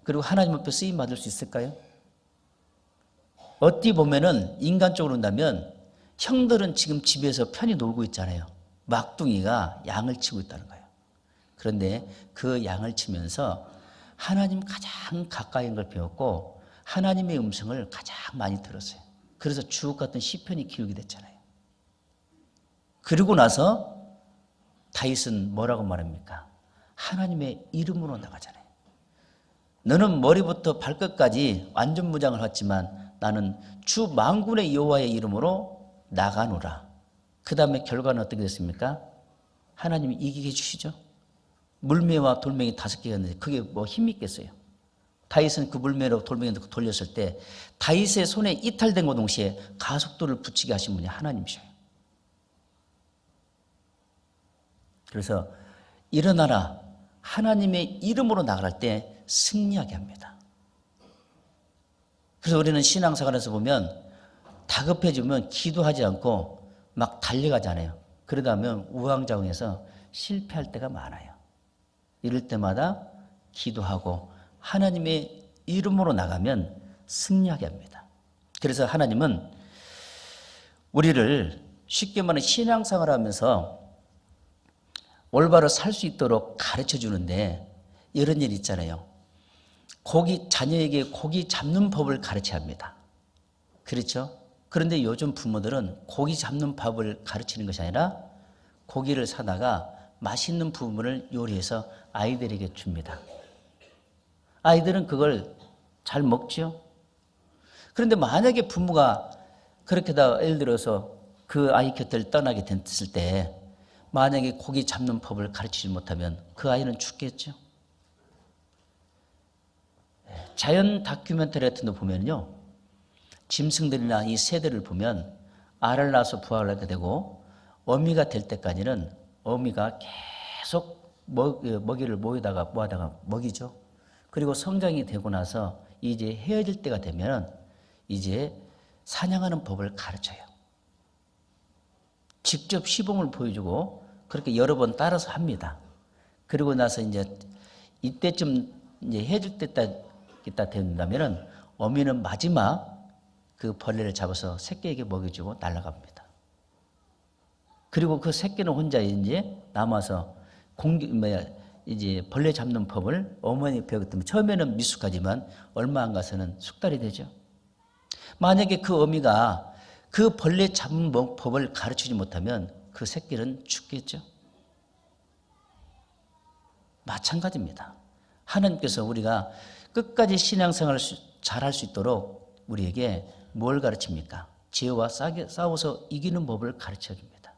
그리고 하나님 앞에 쓰임 받을 수 있을까요? 어찌 보면은 인간적으로 본다면 형들은 지금 집에서 편히 놀고 있잖아요. 막둥이가 양을 치고 있다는 거예요. 그런데 그 양을 치면서 하나님 가장 가까이 있는 걸 배웠고 하나님의 음성을 가장 많이 들었어요. 그래서 주옥 같은 시편이 기록이 됐잖아요. 그리고 나서 다윗은 뭐라고 말합니까? 하나님의 이름으로 나가잖아요. 너는 머리부터 발끝까지 완전 무장을 했지만 나는 주 만군의 여호와의 이름으로 나가노라. 그 다음에 결과는 어떻게 됐습니까? 하나님이 이기게 해주시죠. 물매와 돌멩이 5개가 있는데 그게 뭐 힘이 있겠어요. 다윗은 그 물매로 돌멩이를 돌렸을 때 다윗의 손에 이탈된 것 동시에 가속도를 붙이게 하신 분이 하나님이셔요. 그래서 일어나라. 하나님의 이름으로 나갈 때 승리하게 합니다. 그래서 우리는 신앙생활에서 보면 다급해지면 기도하지 않고 막 달려가잖아요. 그러다 보면 우왕좌왕해서 실패할 때가 많아요. 이럴 때마다 기도하고 하나님의 이름으로 나가면 승리하게 합니다. 그래서 하나님은 우리를 쉽게 말하면 신앙생활을 하면서 올바로 살 수 있도록 가르쳐 주는데 이런 일 있잖아요. 자녀에게 고기 잡는 법을 가르쳐야 합니다. 그렇죠? 그런데 요즘 부모들은 고기 잡는 법을 가르치는 것이 아니라 고기를 사다가 맛있는 부분을 요리해서 아이들에게 줍니다. 아이들은 그걸 잘 먹죠. 그런데 만약에 부모가 그렇게다가 예를 들어서 그 아이 곁을 떠나게 됐을 때 만약에 고기 잡는 법을 가르치지 못하면 그 아이는 죽겠죠. 자연 다큐멘터리 같은 거 보면요. 짐승들이나 이 새들을 보면 알을 낳아서 부화를 하게 되고 어미가 될 때까지는 어미가 계속 먹이를 모아다가 먹이죠. 그리고 성장이 되고 나서 이제 헤어질 때가 되면 이제 사냥하는 법을 가르쳐요. 직접 시범을 보여주고 그렇게 여러 번 따라서 합니다. 그리고 나서 이제 이때쯤 이제 헤어질 때가 된다면은 어미는 마지막 그 벌레를 잡아서 새끼에게 먹여주고 날아갑니다. 그리고 그 새끼는 혼자 이제 남아서 이제 벌레 잡는 법을 어머니 배우기 때문에 처음에는 미숙하지만 얼마 안 가서는 숙달이 되죠. 만약에 그 어미가 그 벌레 잡는 법을 가르치지 못하면 그 새끼는 죽겠죠. 마찬가지입니다. 하나님께서 우리가 끝까지 신앙생활을 잘할 수 있도록 우리에게 뭘 가르칩니까? 죄와 싸워서 이기는 법을 가르쳐줍니다.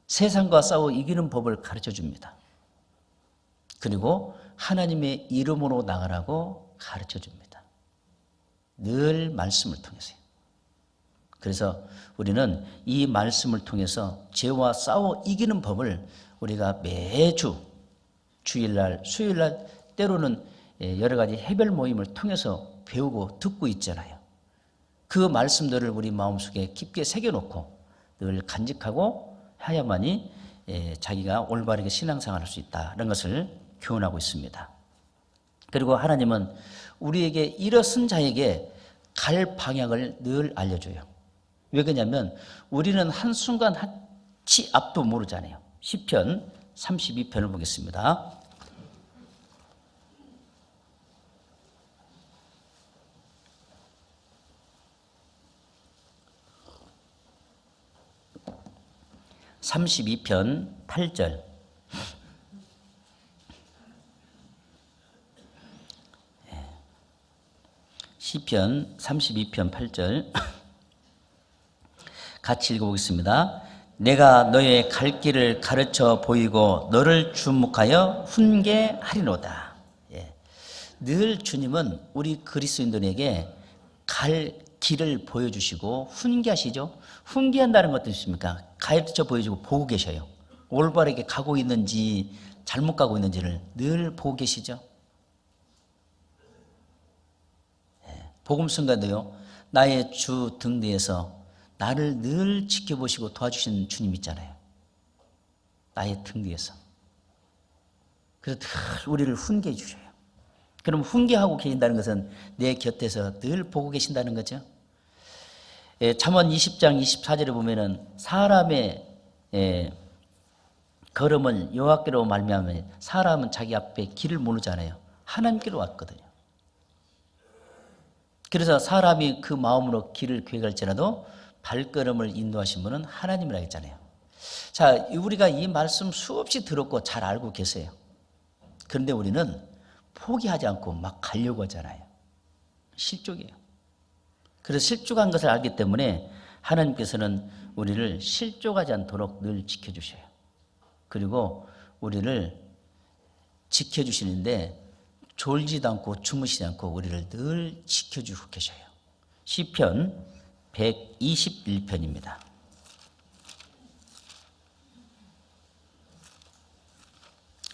세상과 싸워 이기는 법을 가르쳐줍니다. 그리고 하나님의 이름으로 나가라고 가르쳐줍니다. 늘 말씀을 통해서요. 그래서 우리는 이 말씀을 통해서 죄와 싸워 이기는 법을 우리가 매주 주일날, 수요일날 때로는 여러 가지 해별 모임을 통해서 배우고 듣고 있잖아요. 그 말씀들을 우리 마음속에 깊게 새겨놓고 늘 간직하고 해야만이 자기가 올바르게 신앙생활을 할 수 있다는 것을 교훈하고 있습니다. 그리고 하나님은 우리에게 일어선 자에게 갈 방향을 늘 알려줘요. 왜 그러냐면 우리는 한순간 치 앞도 모르잖아요. 시편 32편을 보겠습니다. (32편) 8절. 시편 32편 8절 같이 읽어보겠습니다. 내가 너의 갈 길을 가르쳐 보이고 너를 주목하여 훈계하리로다. 늘 주님은 우리 그리스도인들에게 갈 길을 보여주시고 훈계하시죠. 훈계한다는 것도 있습니까? 가르쳐 보여주고 보고 계셔요. 올바르게 가고 있는지 잘못 가고 있는지를 늘 보고 계시죠. 복음 순간도요, 나의 주 등 뒤에서 나를 늘 지켜보시고 도와주시는 주님 있잖아요. 나의 등 뒤에서. 그래서 늘 우리를 훈계해 주셔요. 그럼 훈계하고 계신다는 것은 내 곁에서 늘 보고 계신다는 거죠. 잠언 20장 24절에 보면은 사람의 걸음을 여호와께로 말미암으면 사람은 자기 앞에 길을 모르잖아요. 하나님께로 왔거든요. 그래서 사람이 그 마음으로 길을 계획할지라도 발걸음을 인도하신 분은 하나님이라 했잖아요. 자, 우리가 이 말씀 수없이 들었고 잘 알고 계세요. 그런데 우리는 포기하지 않고 막 가려고 하잖아요. 실족이에요. 그래서 실족한 것을 알기 때문에 하나님께서는 우리를 실족하지 않도록 늘 지켜주셔요. 그리고 우리를 지켜주시는데 졸지도 않고 주무시지 않고 우리를 늘 지켜주고 계셔요. 시편 121편입니다.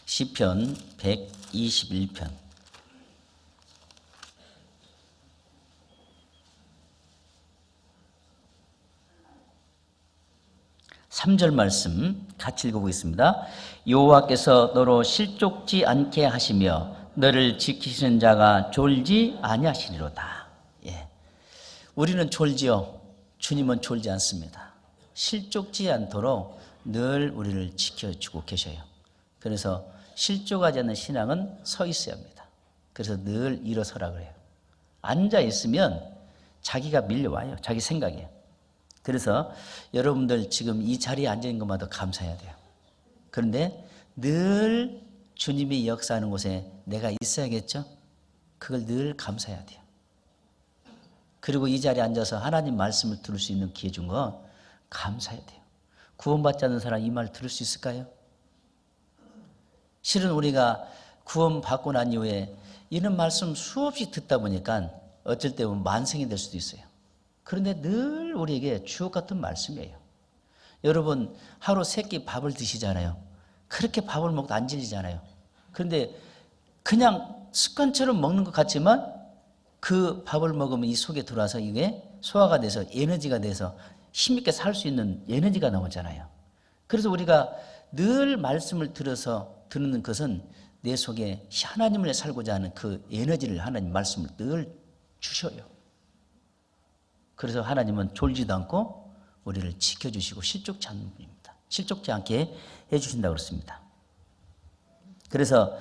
시편 121편. (3절) 말씀 같이 읽어보겠습니다. 여호와께서 너로 실족지 않게 하시며 너를 지키시는 자가 졸지 아니하시리로다. 우리는 졸지요. 주님은 졸지 않습니다. 실족지 않도록 늘 우리를 지켜주고 계셔요. 그래서 실족하지 않는 신앙은 서 있어야 합니다. 그래서 늘 일어서라 그래요. 앉아 있으면 자기가 밀려와요. 자기 생각에. 그래서 여러분들 지금 이 자리에 앉아 있는 것마다 감사해야 돼요. 그런데 늘 주님이 역사하는 곳에 내가 있어야겠죠? 그걸 늘 감사해야 돼요. 그리고 이 자리에 앉아서 하나님 말씀을 들을 수 있는 기회 준 거 감사해야 돼요. 구원받지 않는 사람 이 말 들을 수 있을까요? 실은 우리가 구원받고 난 이후에 이런 말씀 수없이 듣다 보니까 어쩔 때 보면 만성이 될 수도 있어요. 그런데 늘 우리에게 주옥 같은 말씀이에요. 여러분 하루 3끼 밥을 드시잖아요. 그렇게 밥을 먹도 안 질리잖아요. 그런데 그냥 습관처럼 먹는 것 같지만 그 밥을 먹으면 이 속에 들어와서 이게 소화가 돼서 에너지가 돼서 힘있게 살 수 있는 에너지가 나오잖아요. 그래서 우리가 늘 말씀을 들어서 듣는 것은 내 속에 하나님을 살고자 하는 그 에너지를 하나님 말씀을 늘 주셔요. 그래서 하나님은 졸지도 않고 우리를 지켜주시고 실족치 않는 분입니다. 실족치 않게 해주신다고 그렇습니다. 그래서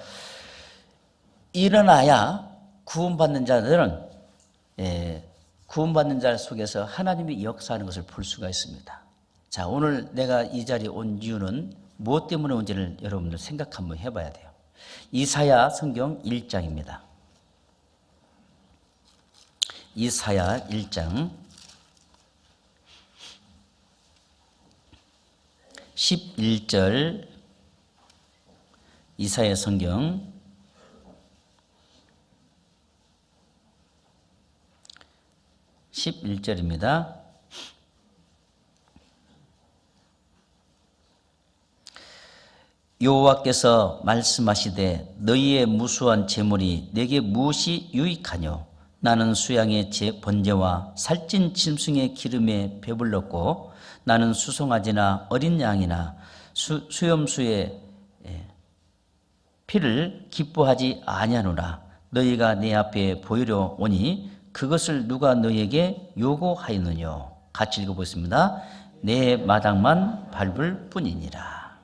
일어나야 구원받는 자들은 구원받는 자 속에서 하나님이 역사하는 것을 볼 수가 있습니다. 자, 오늘 내가 이 자리에 온 이유는 무엇 때문에 온지를 여러분들 생각 한번 해봐야 돼요. 이사야 성경 1장입니다. 이사야 1장 11절 이사야 성경 11절입니다. 여호와께서 말씀하시되 너희의 무수한 재물이 내게 무엇이 유익하뇨? 나는 수양의 번제와 살찐 짐승의 기름에 배불렀고 나는 수송아지나 어린 양이나 수염수의 피를 기뻐하지 아니하노라. 너희가 내 앞에 보이려 오니 그것을 누가 너희에게 요구하였느뇨? 같이 읽어보겠습니다. 내 마당만 밟을 뿐이니라.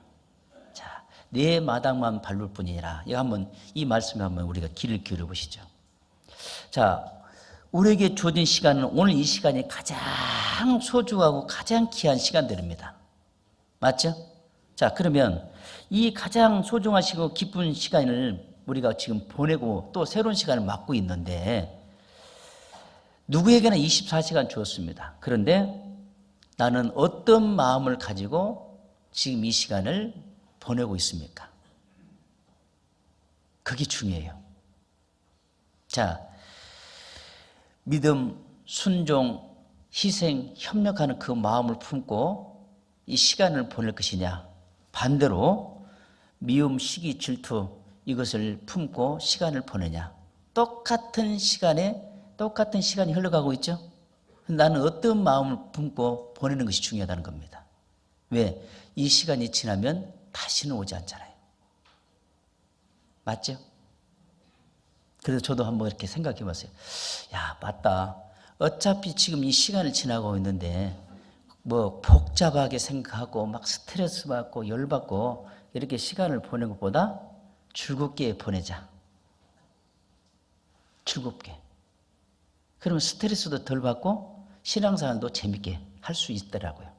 자, 내 마당만 밟을 뿐이니라. 이거 한번 이 말씀에 한번 우리가 귀를 기울여 보시죠. 자, 우리에게 주어진 시간은 오늘 이 시간이 가장 소중하고 가장 귀한 시간들입니다. 맞죠? 자, 그러면 이 가장 소중하시고 기쁜 시간을 우리가 지금 보내고 또 새로운 시간을 맞고 있는데 누구에게나 24시간 주었습니다. 그런데 나는 어떤 마음을 가지고 지금 이 시간을 보내고 있습니까? 그게 중요해요. 자, 믿음, 순종, 희생, 협력하는 그 마음을 품고 이 시간을 보낼 것이냐, 반대로 미움, 시기, 질투 이것을 품고 시간을 보내냐. 똑같은 시간이 흘러가고 있죠. 나는 어떤 마음을 품고 보내는 것이 중요하다는 겁니다. 왜? 이 시간이 지나면 다시는 오지 않잖아요. 맞죠? 그래서 저도 한번 이렇게 생각해 봤어요. 야, 맞다. 어차피 지금 이 시간을 지나고 있는데 뭐 복잡하게 생각하고 막 스트레스 받고 열받고 이렇게 시간을 보내는 것보다 즐겁게 보내자. 즐겁게. 그러면 스트레스도 덜 받고 신앙생활도 재밌게 할 수 있더라고요.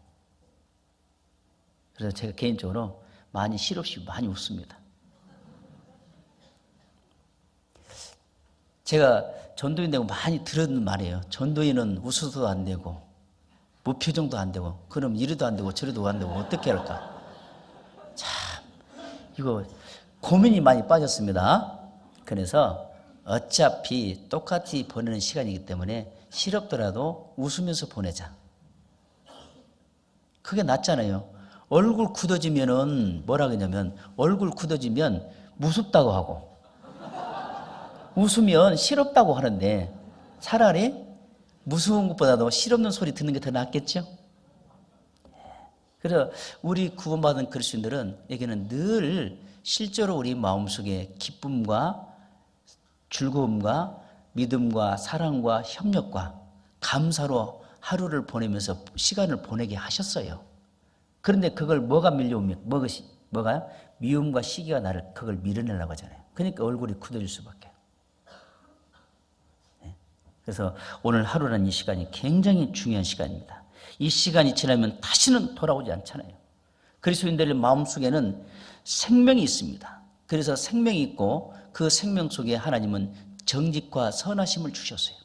그래서 제가 개인적으로 많이 실없이 많이 웃습니다. 제가 전도인 되고 많이 들은 말이에요. 전도인은 웃어도 안 되고 무표정도 안 되고 그럼 이리도 안 되고 저리도 안 되고 어떻게 할까? 참 이거 고민이 많이 빠졌습니다. 그래서 어차피 똑같이 보내는 시간이기 때문에 싫었더라도 웃으면서 보내자. 그게 낫잖아요. 얼굴 굳어지면은 뭐라 그러냐면 얼굴 굳어지면 무섭다고 하고 웃으면 싫었다고 하는데 차라리 무서운 것보다도 실없는 소리 듣는 게 더 낫겠죠? 그래서 우리 구원받은 그리스도인들에게는 늘 실제로 우리 마음속에 기쁨과 즐거움과 믿음과 사랑과 협력과 감사로 하루를 보내면서 시간을 보내게 하셨어요. 그런데 그걸 뭐가 밀려오면 뭐가 미움과 시기가 나를 그걸 밀어내려고 하잖아요. 그러니까 얼굴이 굳어질 수밖에. 그래서 오늘 하루라는 이 시간이 굉장히 중요한 시간입니다. 이 시간이 지나면 다시는 돌아오지 않잖아요. 그리스도인들의 마음속에는 생명이 있습니다. 그래서 생명이 있고 그 생명 속에 하나님은 정직과 선하심을 주셨어요.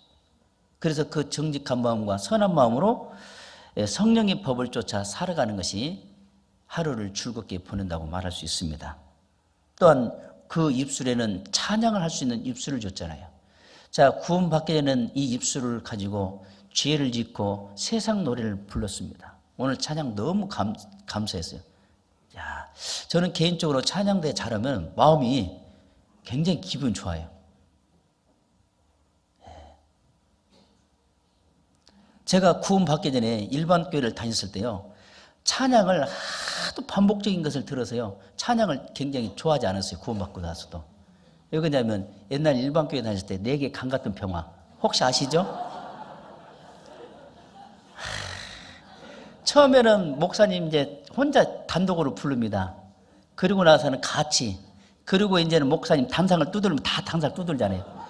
그래서 그 정직한 마음과 선한 마음으로 성령의 법을 쫓아 살아가는 것이 하루를 즐겁게 보낸다고 말할 수 있습니다. 또한 그 입술에는 찬양을 할 수 있는 입술을 줬잖아요. 자, 구원받게 되는 이 입술을 가지고 죄를 짓고 세상 노래를 불렀습니다. 오늘 찬양 너무 감사했어요. 야, 저는 개인적으로 찬양대 잘하면 마음이 굉장히 기분 좋아요. 제가 구원 받기 전에 일반 교회를 다녔을 때요, 찬양을 하도 반복적인 것을 들어서요, 찬양을 굉장히 좋아하지 않았어요. 구원 받고 나서도. 왜 그러냐면 옛날 일반 교회 다녔을 때 내게 강 같은 평화, 혹시 아시죠? 처음에는 목사님 이제 혼자 단독으로 부릅니다. 그리고 나서는 같이. 그리고 이제는 목사님 담상을 두들면 다 담상을 두들잖아요.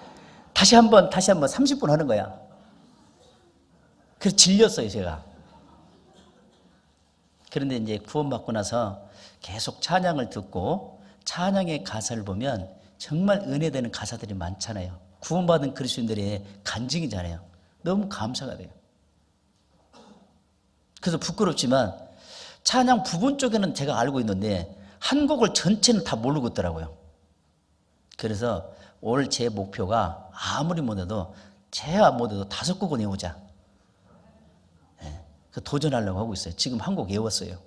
다시 한번 30분 하는 거야. 그래서 질렸어요, 제가. 그런데 이제 구원받고 나서 계속 찬양을 듣고 찬양의 가사를 보면 정말 은혜되는 가사들이 많잖아요. 구원받은 그리스도인들의 간증이잖아요. 너무 감사가 돼요. 그래서 부끄럽지만 찬양 부분 쪽에는 제가 알고 있는데 한 곡을 전체는 다 모르고 있더라고요. 그래서 올 제 목표가 아무리 못해도 제가 못해도 5곡은 외우자. 네, 도전하려고 하고 있어요. 지금 한 곡 외웠어요.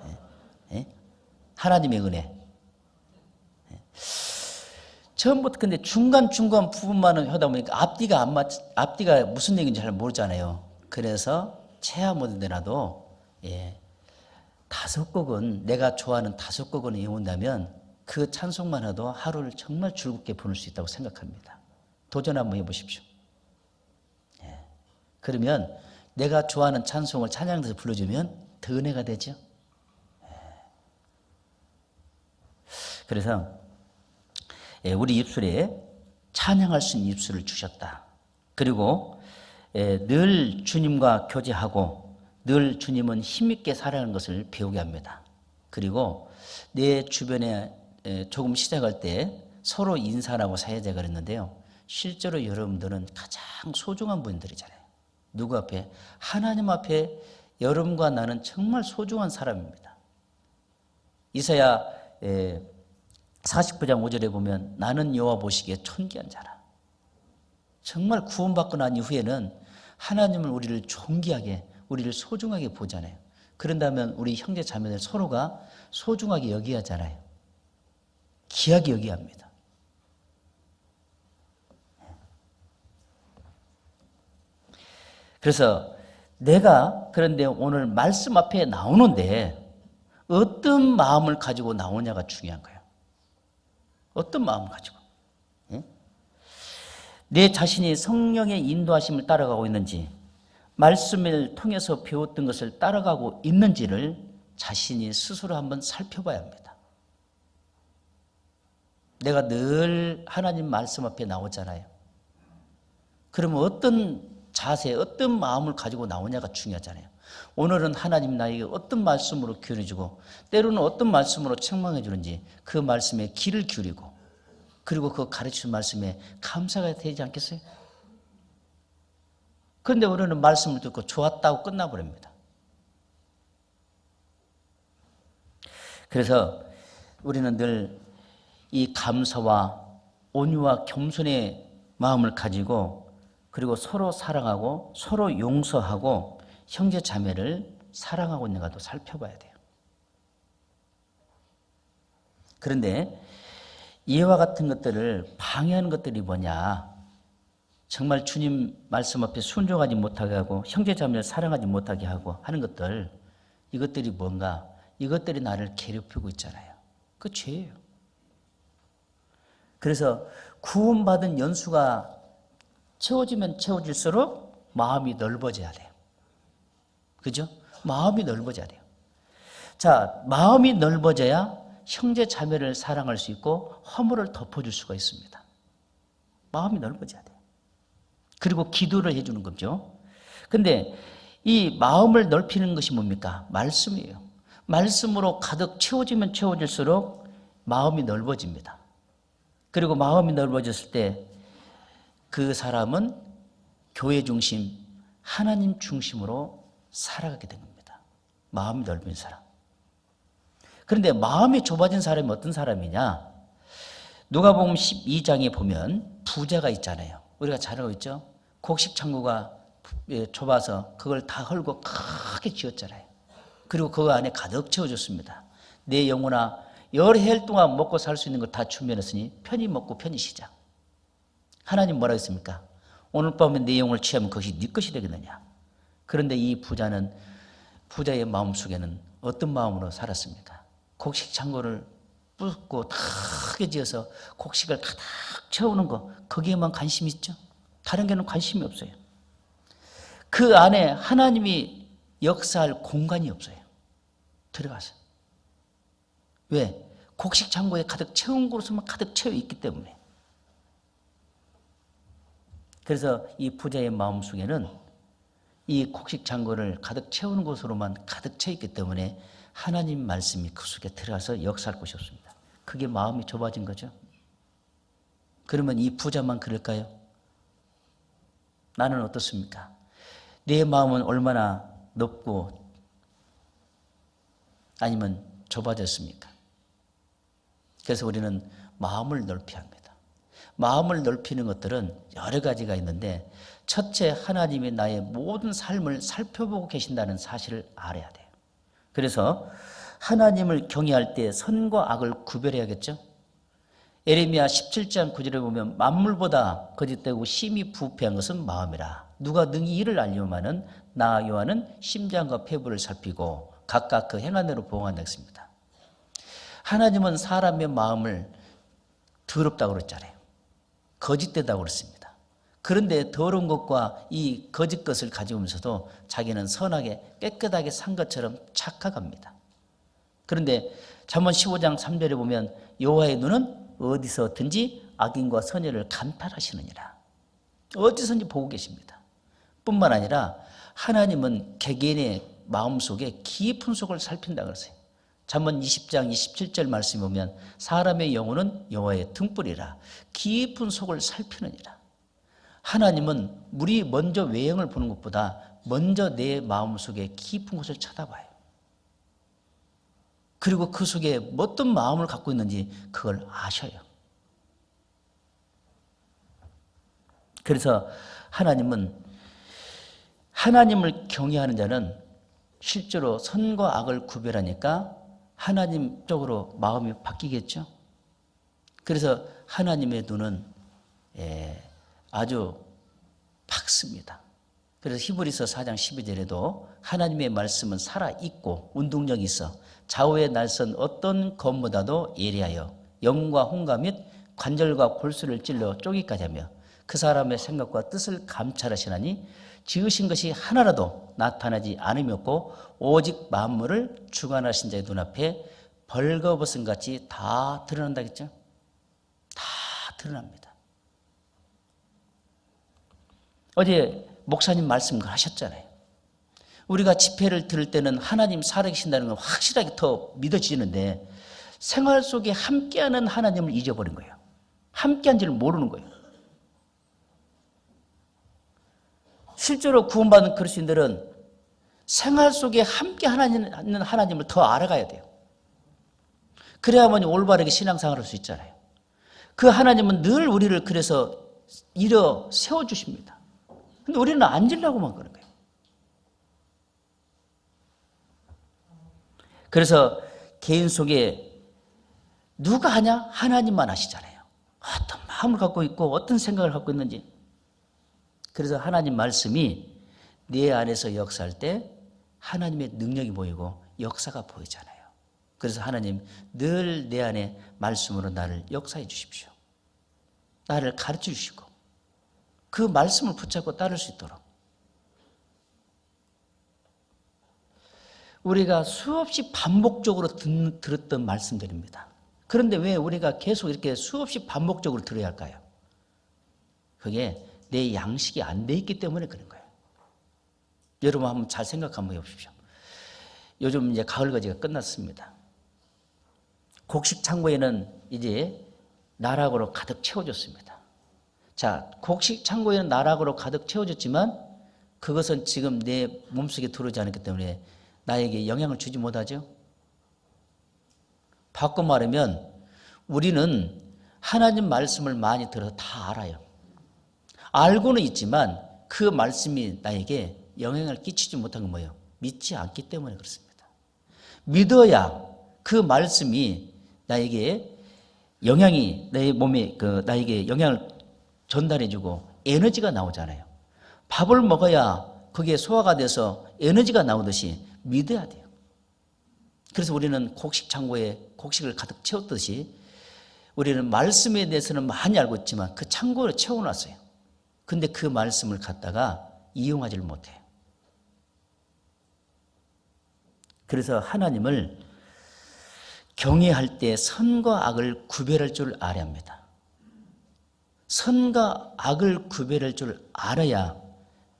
네, 네? 하나님의 은혜. 네. 처음부터 근데 중간중간 부분만은 하다 보니까 앞뒤가 무슨 얘기인지 잘 모르잖아요. 그래서 채야 못해도 5곡은 내가 좋아하는 5곡은 외운다면 그 찬송만 해도 하루를 정말 즐겁게 보낼 수 있다고 생각합니다. 도전 한번 해보십시오. 그러면 내가 좋아하는 찬송을 찬양에서 불러주면 더 은혜가 되죠. 그래서 우리 입술에 찬양할 수 있는 입술을 주셨다. 그리고 늘 주님과 교제하고 늘 주님은 힘있게 살아가는 것을 배우게 합니다. 그리고 내 주변에 조금 시작할 때 서로 인사하고 사회자 그랬는데요. 실제로 여러분들은 가장 소중한 분들이잖아요. 누구 앞에? 하나님 앞에 여러분과 나는 정말 소중한 사람입니다. 이사야 49장 5절에 보면 나는 여호와 보시기에 존귀한 자라. 정말 구원받고 난 이후에는 하나님은 우리를 존귀하게, 우리를 소중하게 보잖아요. 그런다면 우리 형제 자매들 서로가 소중하게 여겨야 하잖아요. 귀하게 여겨야 합니다. 그래서 내가 그런데 오늘 말씀 앞에 나오는데 어떤 마음을 가지고 나오냐가 중요한 거예요. 어떤 마음을 가지고. 내 자신이 성령의 인도하심을 따라가고 있는지, 말씀을 통해서 배웠던 것을 따라가고 있는지를 자신이 스스로 한번 살펴봐야 합니다. 내가 늘 하나님 말씀 앞에 나오잖아요. 그러면 어떤 자세, 어떤 마음을 가지고 나오냐가 중요하잖아요. 오늘은 하나님 나에게 어떤 말씀으로 기울여주고 때로는 어떤 말씀으로 책망해 주는지 그 말씀에 귀를 기울이고 그리고 그 가르치는 말씀에 감사가 되지 않겠어요? 그런데 우리는 말씀을 듣고 좋았다고 끝나버립니다. 그래서 우리는 늘 이 감사와 온유와 겸손의 마음을 가지고 그리고 서로 사랑하고 서로 용서하고 형제 자매를 사랑하고 있는가도 살펴봐야 돼요. 그런데 이와 같은 것들을 방해하는 것들이 뭐냐? 정말 주님 말씀 앞에 순종하지 못하게 하고 형제 자매를 사랑하지 못하게 하고 하는 것들, 이것들이 뭔가? 이것들이 나를 괴롭히고 있잖아요. 그 죄예요. 그래서 구원받은 연수가 채워지면 채워질수록 마음이 넓어져야 돼요. 그죠? 마음이 넓어져야 돼요. 자, 마음이 넓어져야 형제 자매를 사랑할 수 있고 허물을 덮어줄 수가 있습니다. 마음이 넓어져야 돼요. 그리고 기도를 해주는 거죠. 근데 이 마음을 넓히는 것이 뭡니까? 말씀이에요. 말씀으로 가득 채워지면 채워질수록 마음이 넓어집니다. 그리고 마음이 넓어졌을 때 그 사람은 교회 중심, 하나님 중심으로 살아가게 된 겁니다. 마음이 넓은 사람. 그런데 마음이 좁아진 사람이 어떤 사람이냐? 누가복음 12장에 보면 부자가 있잖아요. 우리가 잘 알고 있죠? 곡식 창고가 좁아서 그걸 다 헐고 크게 지었잖아요. 그리고 그 안에 가득 채워졌습니다. 내 영혼아 여러 해 동안 먹고 살 수 있는 걸 다 준비해놨으니 편히 먹고 편히 쉬자. 하나님 뭐라고 했습니까? 오늘 밤에 내 영혼을 취하면 그것이 네 것이 되겠느냐. 그런데 이 부자의 마음속에는 어떤 마음으로 살았습니까? 곡식 창고를 붓고 크게 지어서 곡식을 가득 채우는 거, 거기에만 관심이 있죠. 다른 게는 관심이 없어요. 그 안에 하나님이 역사할 공간이 없어요. 들어가서. 왜? 곡식 창고에 가득 채운 곳으로만 가득 채워 있기 때문에. 그래서 이 부자의 마음속에는 이 곡식 창고를 가득 채우는 곳으로만 가득 채 있기 때문에 하나님 말씀이 그 속에 들어가서 역사할 곳이 없습니다. 그게 마음이 좁아진 거죠. 그러면 이 부자만 그럴까요? 나는 어떻습니까? 내 마음은 얼마나 넓고 아니면 좁아졌습니까? 그래서 우리는 마음을 넓혀야 합니다. 마음을 넓히는 것들은 여러 가지가 있는데 첫째, 하나님이 나의 모든 삶을 살펴보고 계신다는 사실을 알아야 돼요. 그래서 하나님을 경외할 때 선과 악을 구별해야겠죠. 에레미야 17장 9절에 보면 만물보다 거짓되고 심히 부패한 것은 마음이라. 누가 능히 이를 알려마는 나 여호와는 심장과 폐부를 살피고 각각 그 행한 대로 보응한다 했습니다. 하나님은 사람의 마음을 더럽다고 그랬잖아요. 거짓되다고 그랬습니다. 그런데 더러운 것과 이 거짓 것을 가지고면서도 자기는 선하게 깨끗하게 산 것처럼 착각합니다. 그런데 잠언 15장 3절에 보면 여호와의 눈은 어디서든지 악인과 선의를 감찰하시느니라. 어디서든지 보고 계십니다. 뿐만 아니라 하나님은 개개인의 마음속에 깊은 속을 살핀다 그러세요. 잠언 20장 27절 말씀에 보면 사람의 영혼은 여호와의 등불이라 깊은 속을 살피느니라. 하나님은 우리 먼저 외형을 보는 것보다 먼저 내 마음속에 깊은 곳을 쳐다봐요. 그리고 그 속에 어떤 마음을 갖고 있는지 그걸 아셔요. 그래서 하나님을 경외하는 자는 실제로 선과 악을 구별하니까 하나님 쪽으로 마음이 바뀌겠죠. 그래서 하나님의 눈은 아주 밝습니다. 그래서 히브리서 4장 12절에도 하나님의 말씀은 살아있고 운동력이 있어 좌우에 날선 어떤 검보다도 예리하여 영과 홍과 및 관절과 골수를 찔러 쪼기까지 하며 그 사람의 생각과 뜻을 감찰하시나니 지으신 것이 하나라도 나타나지 않음이 없고 오직 만물을 주관하신 자의 눈앞에 벌거벗은 같이 다 드러난다겠죠? 다 드러납니다. 어제 목사님 말씀 하셨잖아요. 우리가 집회를 들을 때는 하나님 살아계신다는 건 확실하게 더 믿어지는데 생활 속에 함께하는 하나님을 잊어버린 거예요. 함께한지를 모르는 거예요. 실제로 구원받은 그리스도인들은 생활 속에 함께 하는 하나님을 더 알아가야 돼요. 그래야만 올바르게 신앙생활을 할 수 있잖아요. 그 하나님은 늘 우리를 그래서 일어 세워주십니다. 근데 우리는 앉으려고만 그런 거예요. 그래서 개인 속에 누가 하냐? 하나님만 아시잖아요. 어떤 마음을 갖고 있고 어떤 생각을 갖고 있는지. 그래서 하나님 말씀이 내 안에서 역사할 때 하나님의 능력이 보이고 역사가 보이잖아요. 그래서 하나님 늘 내 안에 말씀으로 나를 역사해 주십시오. 나를 가르쳐 주시고 그 말씀을 붙잡고 따를 수 있도록. 우리가 수없이 반복적으로 들었던 말씀들입니다. 그런데 왜 우리가 계속 이렇게 수없이 반복적으로 들어야 할까요? 그게 내 양식이 안 돼 있기 때문에 그런 거예요. 여러분 한번 잘 생각 한번 해보십시오. 요즘 이제 가을거지가 끝났습니다. 곡식 창고에는 이제 나락으로 가득 채워졌습니다. 자, 곡식 창고에는 나락으로 가득 채워졌지만 그것은 지금 내 몸속에 들어오지 않았기 때문에 나에게 영향을 주지 못하죠. 바꿔 말하면 우리는 하나님 말씀을 많이 들어서 다 알아요. 알고는 있지만 그 말씀이 나에게 영향을 끼치지 못한 건 뭐예요? 믿지 않기 때문에 그렇습니다. 믿어야 그 말씀이 나에게 영향이 내 몸에 나에게 영향을 전달해주고 에너지가 나오잖아요. 밥을 먹어야 그게 소화가 돼서 에너지가 나오듯이 믿어야 돼요. 그래서 우리는 곡식 창고에 곡식을 가득 채웠듯이 우리는 말씀에 대해서는 많이 알고 있지만 그 창고를 채워놨어요. 근데 그 말씀을 갖다가 이용하지를 못해요. 그래서 하나님을 경외할 때 선과 악을 구별할 줄 알아야 합니다. 선과 악을 구별할 줄 알아야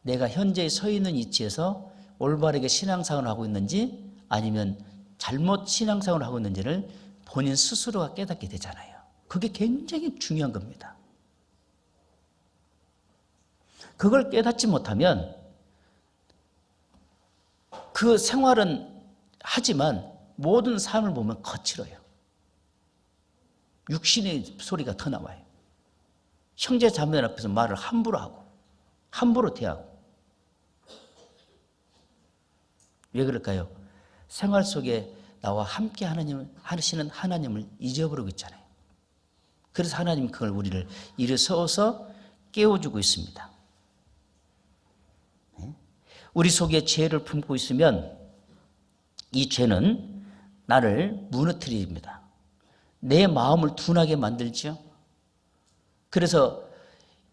내가 현재 서 있는 위치에서 올바르게 신앙생활을 하고 있는지 아니면 잘못 신앙생활을 하고 있는지를 본인 스스로가 깨닫게 되잖아요. 그게 굉장히 중요한 겁니다. 그걸 깨닫지 못하면 그 생활은 하지만 모든 삶을 보면 거칠어요. 육신의 소리가 더 나와요. 형제 자매들 앞에서 말을 함부로 하고 함부로 대하고. 왜 그럴까요? 생활 속에 나와 함께 하시는 하나님을 잊어버리고 있잖아요. 그래서 하나님이 그걸 우리를 일어서서 깨워주고 있습니다. 우리 속에 죄를 품고 있으면 이 죄는 나를 무너뜨립니다. 내 마음을 둔하게 만들죠. 그래서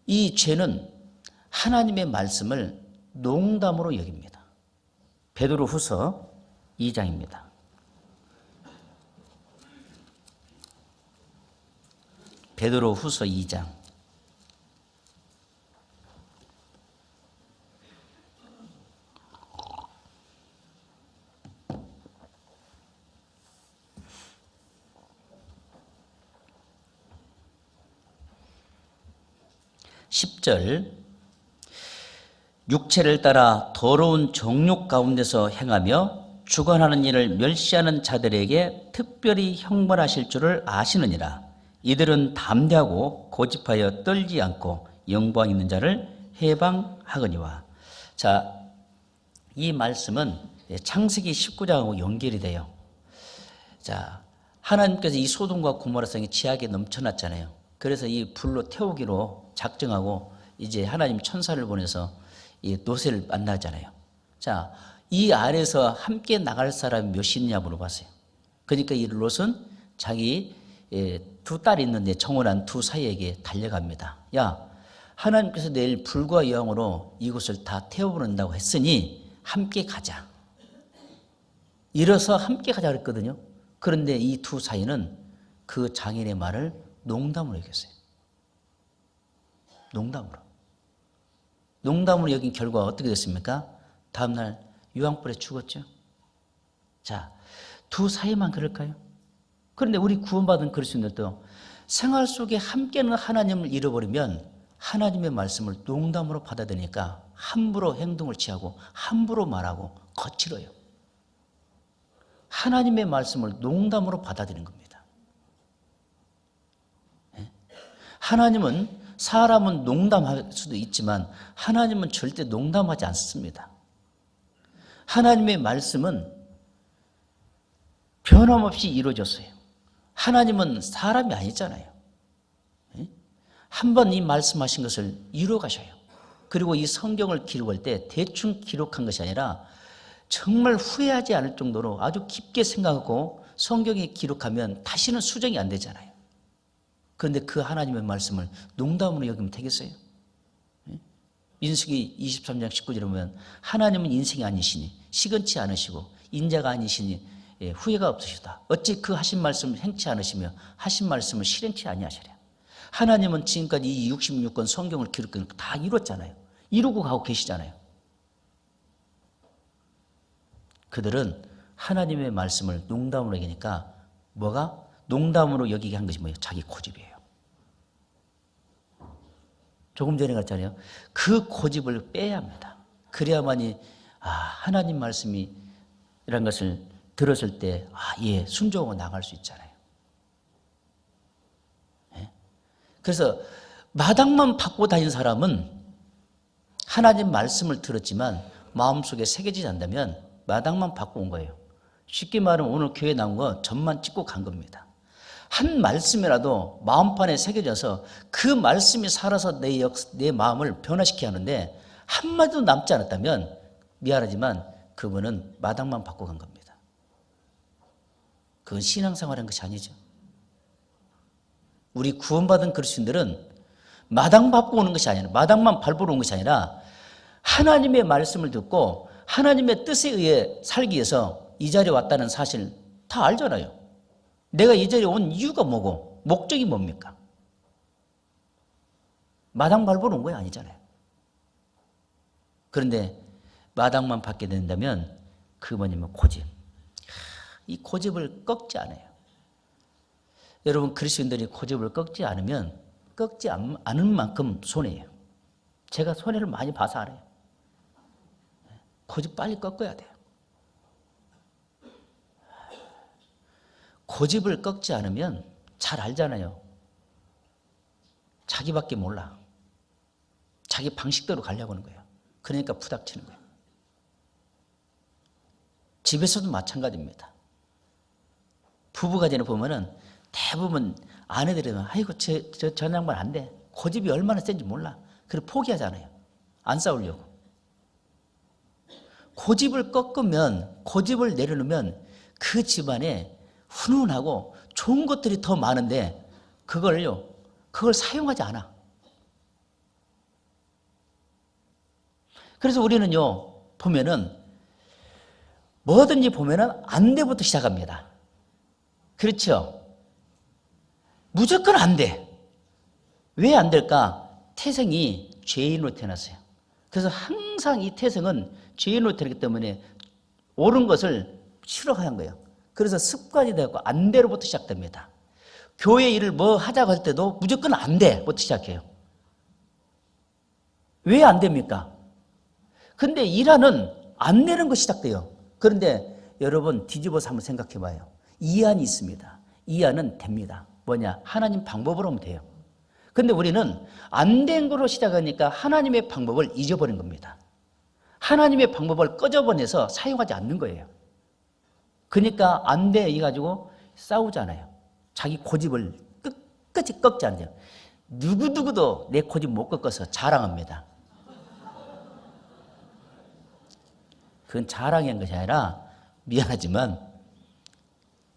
이 죄는 하나님의 말씀을 농담으로 여깁니다. 베드로후서 2장입니다. 베드로후서 2장 10절 육체를 따라 더러운 정욕 가운데서 행하며 주관하는 일을 멸시하는 자들에게 특별히 형벌하실 줄을 아시느니라. 이들은 담대하고 고집하여 떨지 않고 영광 있는 자를 해방하거니와. 자, 이 말씀은 창세기 19장하고 연결이 돼요. 자, 하나님께서 이 소돔과 고모라성이 지하게 넘쳐났잖아요. 그래서 이 불로 태우기로 작정하고 이제 하나님 천사를 보내서 이 롯을 만나잖아요. 자, 이 안에서 함께 나갈 사람이 몇이냐 물어봤어요. 그러니까 이 롯은 자기 두 딸이 있는데 정혼한 두 사이에게 달려갑니다. 야, 하나님께서 내일 불과 여왕으로 이곳을 다 태워버린다고 했으니 함께 가자. 일어서 함께 가자 그랬거든요. 그런데 이 두 사이는 그 장인의 말을 농담으로 여겼어요. 농담으로 여긴 결과가 어떻게 됐습니까? 다음날 유황불에 죽었죠. 자, 두 사이만 그럴까요? 그런데 우리 구원받은 그리스도인들도 생활 속에 함께하는 하나님을 잃어버리면 하나님의 말씀을 농담으로 받아들이니까 함부로 행동을 취하고 함부로 말하고 거칠어요. 하나님의 말씀을 농담으로 받아들이는 겁니다. 하나님은 사람은 농담할 수도 있지만 하나님은 절대 농담하지 않습니다. 하나님의 말씀은 변함없이 이루어졌어요. 하나님은 사람이 아니잖아요. 한번 이 말씀하신 것을 이루어 가셔요. 그리고 이 성경을 기록할 때 대충 기록한 것이 아니라 정말 후회하지 않을 정도로 아주 깊게 생각하고 성경에 기록하면 다시는 수정이 안 되잖아요. 그런데 그 하나님의 말씀을 농담으로 여기면 되겠어요? 민수기 23장 19절에 보면 하나님은 인생이 아니시니 시건치 않으시고 인자가 아니시니 후회가 없으시다. 어찌 그 하신 말씀을 행치 않으시며 하신 말씀을 실행치 아니하시랴. 하나님은 지금까지 이 66권 성경을 기록한 다 이뤘잖아요. 이루고 가고 계시잖아요. 그들은 하나님의 말씀을 농담으로 여기니까 뭐가? 농담으로 여기게 한 것이 뭐예요? 자기 고집이에요. 조금 전에 갔잖아요. 그 고집을 빼야 합니다. 그래야만이 하나님 말씀이 이런 것을 들었을 때 예, 순종하고 나갈 수 있잖아요. 예? 그래서 마당만 받고 다닌 사람은 하나님 말씀을 들었지만 마음속에 새겨지지 않다면 마당만 받고 온 거예요. 쉽게 말하면 오늘 교회 나온 거 점만 찍고 간 겁니다. 한 말씀이라도 마음판에 새겨져서 그 말씀이 살아서 내 마음을 변화시키게 하는데 한마디도 남지 않았다면 미안하지만 그분은 마당만 받고 간 겁니다. 그건 신앙생활한 것이 아니죠. 우리 구원받은 그리스도인들은 마당 밟고 오는 것이 아니라, 마당만 밟으러 온 것이 아니라 하나님의 말씀을 듣고 하나님의 뜻에 의해 살기 위해서 이 자리에 왔다는 사실 다 알잖아요. 내가 이 자리에 온 이유가 뭐고 목적이 뭡니까? 마당 밟으러 온 거 아니잖아요. 그런데 마당만 받게 된다면 그 뭐냐면 고집. 이 고집을 꺾지 않아요. 여러분 그리스도인들이 고집을 꺾지 않으면 꺾지 않은 만큼 손해예요. 제가 손해를 많이 봐서 알아요. 고집 빨리 꺾어야 돼요. 고집을 꺾지 않으면 잘 알잖아요. 자기밖에 몰라. 자기 방식대로 가려고 하는 거예요. 그러니까 부닥치는 거예요. 집에서도 마찬가지입니다. 부부가정에 보면은 대부분 아내들은 아이고 저 양반 안 돼. 고집이 얼마나 센지 몰라. 그래서 포기하잖아요. 안 싸우려고. 고집을 꺾으면, 고집을 내려놓으면 그 집안에 훈훈하고 좋은 것들이 더 많은데 그걸 사용하지 않아. 그래서 우리는요 보면은 뭐든지 보면은 안 돼부터 시작합니다. 그렇죠? 무조건 안 돼. 왜 안 될까? 태생이 죄인으로 태어났어요. 그래서 항상 이 태생은 죄인으로 태어났기 때문에 옳은 것을 싫어하는 거예요. 그래서 습관이 되고 안 돼로부터 시작됩니다. 교회 일을 뭐 하자고 할 때도 무조건 안 돼부터 시작해요. 왜 안 됩니까? 근데 일하는 안 되는 거 시작돼요. 그런데 여러분 뒤집어서 한번 생각해 봐요. 이안이 있습니다. 이안은 됩니다. 뭐냐? 하나님 방법으로 하면 돼요. 근데 우리는 안 된 거로 시작하니까 하나님의 방법을 잊어버린 겁니다. 하나님의 방법을 꺼져버려서 사용하지 않는 거예요. 그러니까 안 돼 해가지고 싸우잖아요. 자기 고집을 끝까지 꺾지 않아요. 누구도 내 고집 못 꺾어서 자랑합니다. 그건 자랑한 것이 아니라 미안하지만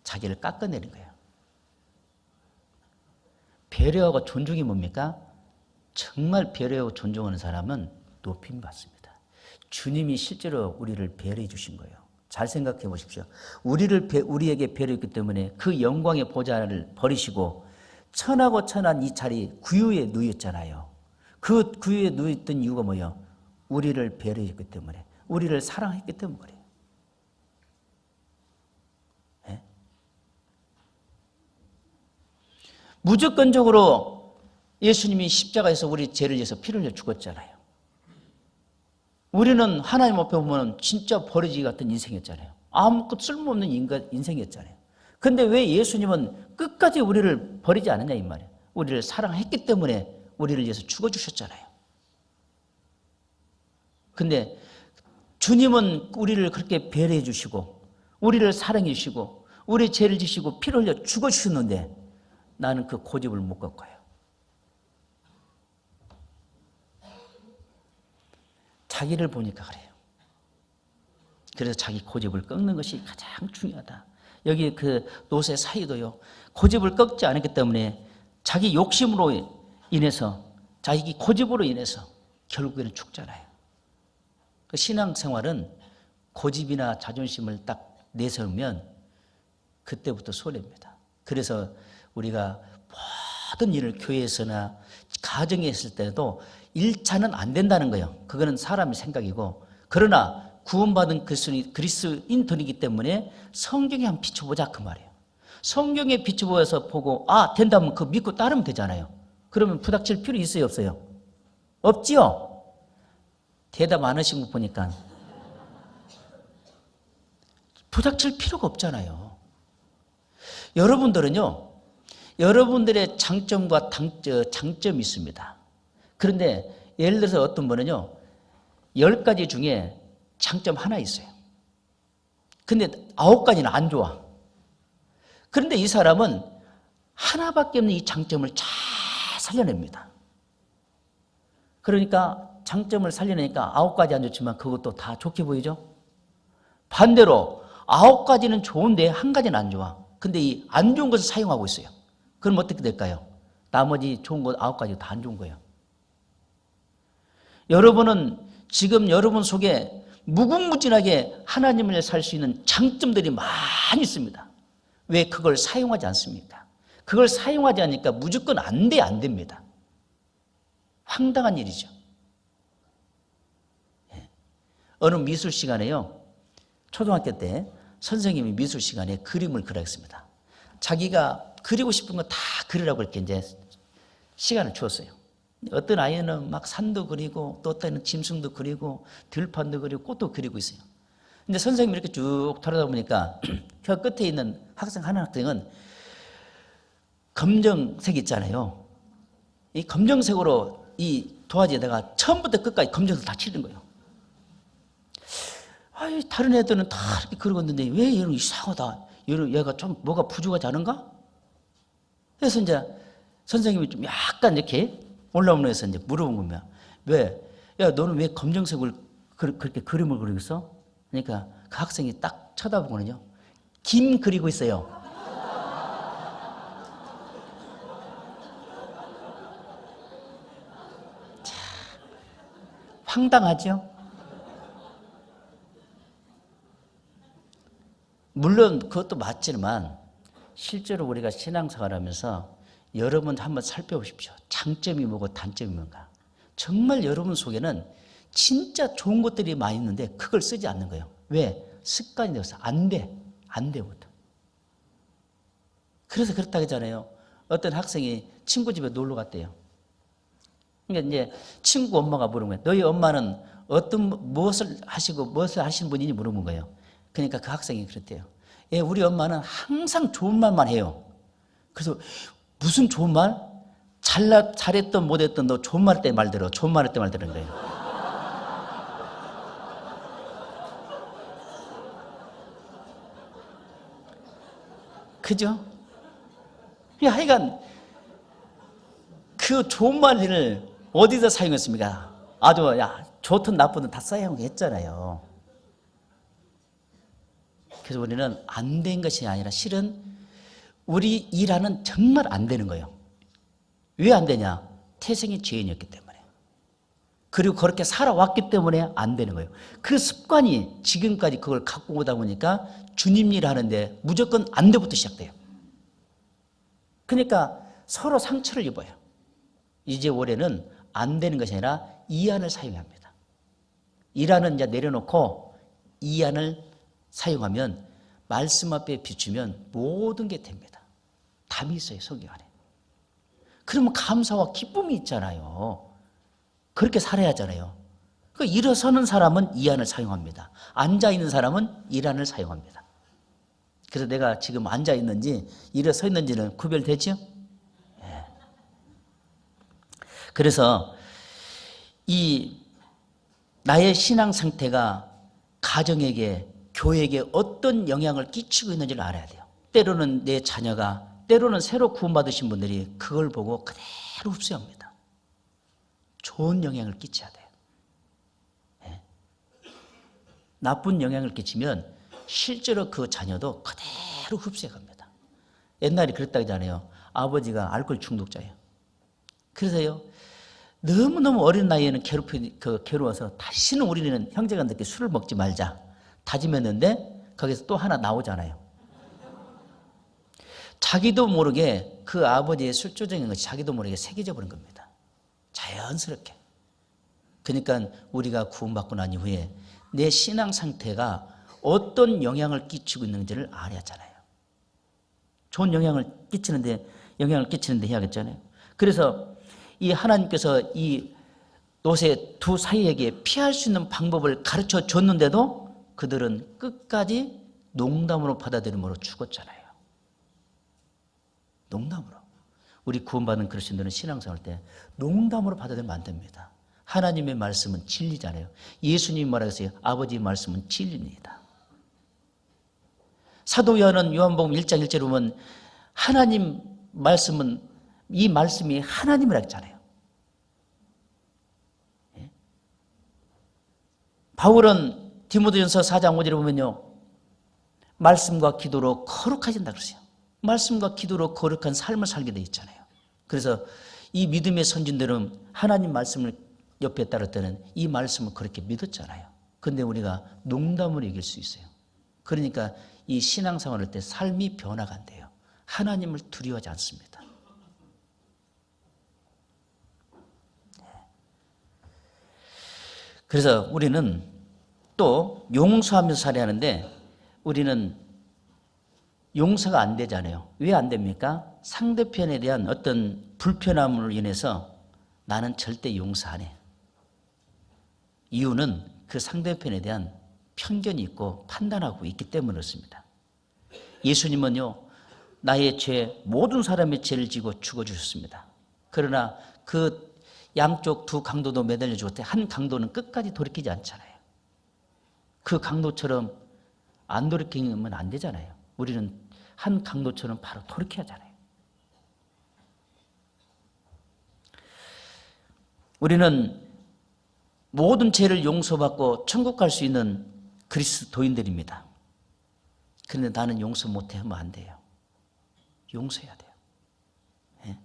자기를 깎아내린 거예요. 배려하고 존중이 뭡니까? 정말 배려하고 존중하는 사람은 높임 받습니다. 주님이 실제로 우리를 배려해 주신 거예요. 잘 생각해 보십시오. 우리에게 배려했기 때문에 그 영광의 보좌를 버리시고 천하고 천한 이 자리 구유에 누였잖아요. 그 구유에 누였던 이유가 뭐예요? 우리를 배려했기 때문에, 우리를 사랑했기 때문에 그래요. 네? 무조건적으로 예수님이 십자가에서 우리 죄를 위해서 피를 흘려 죽었잖아요. 우리는 하나님 앞에 보면 진짜 버리지 같은 인생이었잖아요. 아무것도 쓸모없는 인생이었잖아요. 근데 왜 예수님은 끝까지 우리를 버리지 않았냐 이 말이에요. 우리를 사랑했기 때문에 우리를 위해서 죽어주셨잖아요. 근데 주님은 우리를 그렇게 배려해 주시고 우리를 사랑해 주시고 우리 죄를 지시고 피를 흘려 죽어주셨는데 나는 그 고집을 못 꺾어요. 자기를 보니까 그래요. 그래서 자기 고집을 꺾는 것이 가장 중요하다. 여기 그 노새 사이도요. 고집을 꺾지 않았기 때문에 자기 욕심으로 인해서 자기 고집으로 인해서 결국에는 죽잖아요. 그 신앙생활은 고집이나 자존심을 딱 내세우면 그때부터 손해입니다. 그래서 우리가 모든 일을 교회에서나 가정에 있을 때도 1차는 안 된다는 거예요. 그거는 사람의 생각이고, 그러나 구원받은 그리스도인들이기 때문에 성경에 한번 비춰보자 그 말이에요. 성경에 비춰보아서 보고 된다면 그거 믿고 따르면 되잖아요. 그러면 부닥칠 필요 있어요 없어요? 없지요? 대답 안 하신 거 보니까 부닥칠 필요가 없잖아요. 여러분들은요, 여러분들의 장점과 장점이 있습니다. 그런데 예를 들어서 어떤 분은요 10가지 중에 장점 하나 있어요. 근데 9가지는 안 좋아. 그런데 이 사람은 하나밖에 없는 이 장점을 잘 살려냅니다. 그러니까 장점을 살려내니까 9가지 안 좋지만 그것도 다 좋게 보이죠? 반대로 9가지는 좋은데 1가지는 안 좋아. 근데 이 안 좋은 것을 사용하고 있어요. 그럼 어떻게 될까요? 나머지 좋은 것 9가지 다 안 좋은 거예요. 여러분은 지금 여러분 속에 무궁무진하게 하나님을 살 수 있는 장점들이 많이 있습니다. 왜 그걸 사용하지 않습니까? 그걸 사용하지 않으니까 무조건 안 됩니다. 황당한 일이죠. 어느 미술 시간에요. 초등학교 때 선생님이 미술 시간에 그림을 그리라 했습니다. 자기가 그리고 싶은 거 다 그리라고 이렇게 이제 시간을 주었어요. 어떤 아이는 막 산도 그리고 또 어떤 짐승도 그리고 들판도 그리고 꽃도 그리고 있어요. 근데 선생님이 이렇게 쭉 돌아다 보니까 저 끝에 있는 한 학생은 검정색 있잖아요. 이 검정색으로 이 도화지에다가 처음부터 끝까지 검정색 다 칠한 거예요. 아이, 다른 애들은 다 이렇게 그리고 있는데 왜 얘는 이상하다. 얘가 좀 뭐가 부족하지 않은가? 그래서 이제 선생님이 좀 약간 이렇게 올라오면서 이제 물어본 겁니다. 왜? 야, 너는 왜 검정색을 그렇게 그림을 그리고 있어? 그러니까 그 학생이 딱 쳐다보거든요. 김 그리고 있어요. 자, 황당하죠? 물론 그것도 맞지만 실제로 우리가 신앙생활 하면서 여러분 한번 살펴보십시오. 장점이 뭐고 단점이 뭔가. 정말 여러분 속에는 진짜 좋은 것들이 많이 있는데 그걸 쓰지 않는 거예요. 왜? 습관이 되어서 안 돼부터. 그래서 그렇다고 하잖아요. 어떤 학생이 친구 집에 놀러 갔대요. 그러니까 이제 친구 엄마가 물은 거예요. 너희 엄마는 무엇을 하시는 분이니 물어본 거예요. 그러니까 그 학생이 그랬대요. 예, 우리 엄마는 항상 좋은 말만 해요. 그래서 무슨 좋은 말? 잘했던 못했던 너 좋은 말 할 때 말 들어. 좋은 말 할 때 말 들은 거예요. 그죠? 하여간 그 좋은 말을 어디서 사용했습니까? 아주 좋든 나쁘든 다 사용했잖아요. 그래서 우리는 안 된 것이 아니라 실은 우리 일하는 정말 안 되는 거예요. 왜 안 되냐? 태생이 죄인이었기 때문에. 그리고 그렇게 살아왔기 때문에 안 되는 거예요. 그 습관이 지금까지 그걸 갖고 오다 보니까 주님 일 하는데 무조건 안 돼부터 시작돼요. 그러니까 서로 상처를 입어요. 이제 올해는 안 되는 것이 아니라 이안을 사용합니다. 이안은 이제 내려놓고 이안을 사용하면 말씀 앞에 비추면 모든 게 됩니다. 답이 있어요, 성경 안에. 그러면 감사와 기쁨이 있잖아요. 그렇게 살아야 하잖아요. 그러니까 일어서는 사람은 이안을 사용합니다. 앉아있는 사람은 이안을 사용합니다. 그래서 내가 지금 앉아있는지 일어서 있는지는 구별되죠? 네. 그래서 이 나의 신앙 상태가 가정에게 교회에게 어떤 영향을 끼치고 있는지를 알아야 돼요. 때로는 내 자녀가, 때로는 새로 구원받으신 분들이 그걸 보고 그대로 흡수합니다. 좋은 영향을 끼쳐야 돼요. 네. 나쁜 영향을 끼치면 실제로 그 자녀도 그대로 흡수해갑니다. 옛날에 그랬다고 하잖아요. 아버지가 알코올 중독자예요. 그래서요, 너무너무 어린 나이에는 괴로워서 다시는 우리는 형제간들끼리 술을 먹지 말자 다짐했는데 거기서 또 하나 나오잖아요. 자기도 모르게 그 아버지의 술조정인 것이 자기도 모르게 새겨져 버린 겁니다. 자연스럽게. 그러니까 우리가 구원받고 난 이후에 내 신앙 상태가 어떤 영향을 끼치고 있는지를 알아야 하잖아요. 좋은 영향을 끼치는데 해야겠잖아요. 그래서 이 하나님께서 이 노새 두 사이에게 피할 수 있는 방법을 가르쳐 줬는데도 그들은 끝까지 농담으로 받아들임으로 죽었잖아요. 농담으로. 우리 구원받은 그리스도인들은 신앙생활 때 농담으로 받아들이면 안 됩니다. 하나님의 말씀은 진리잖아요. 예수님이 말하셨어요. 아버지의 말씀은 진리입니다. 사도 요한은 요한복음 1장 1절에 보면 하나님 말씀은 이 말씀이 하나님이라 했잖아요. 예? 바울은 디모데전서 4장 5절에 보면요, 말씀과 기도로 거룩해진다 그러세요. 말씀과 기도로 거룩한 삶을 살게 돼 있잖아요. 그래서 이 믿음의 선진들은 하나님 말씀을 옆에 따를 때는 이 말씀을 그렇게 믿었잖아요. 근데 우리가 농담으로 이길 수 있어요. 그러니까 이 신앙생활 할 때 삶이 변화가 안 돼요. 하나님을 두려워하지 않습니다. 그래서 우리는 또 용서하면서 살아야 하는데 우리는 용서가 안 되잖아요. 왜 안 됩니까? 상대편에 대한 어떤 불편함으로 인해서 나는 절대 용서 안 해. 이유는 그 상대편에 대한 편견이 있고 판단하고 있기 때문에 그렇습니다. 예수님은요, 나의 죄, 모든 사람의 죄를 지고 죽어주셨습니다. 그러나 그 양쪽 두 강도도 매달려 죽었을 때 한 강도는 끝까지 돌이키지 않잖아요. 그 강도처럼 안 돌이키면 안 되잖아요. 우리는 한 강도처럼 바로 돌이켜야 하잖아요. 우리는 모든 죄를 용서받고 천국 갈 수 있는 그리스도인들입니다. 그런데 나는 용서 못해 하면 안 돼요. 용서해야 돼요. 예?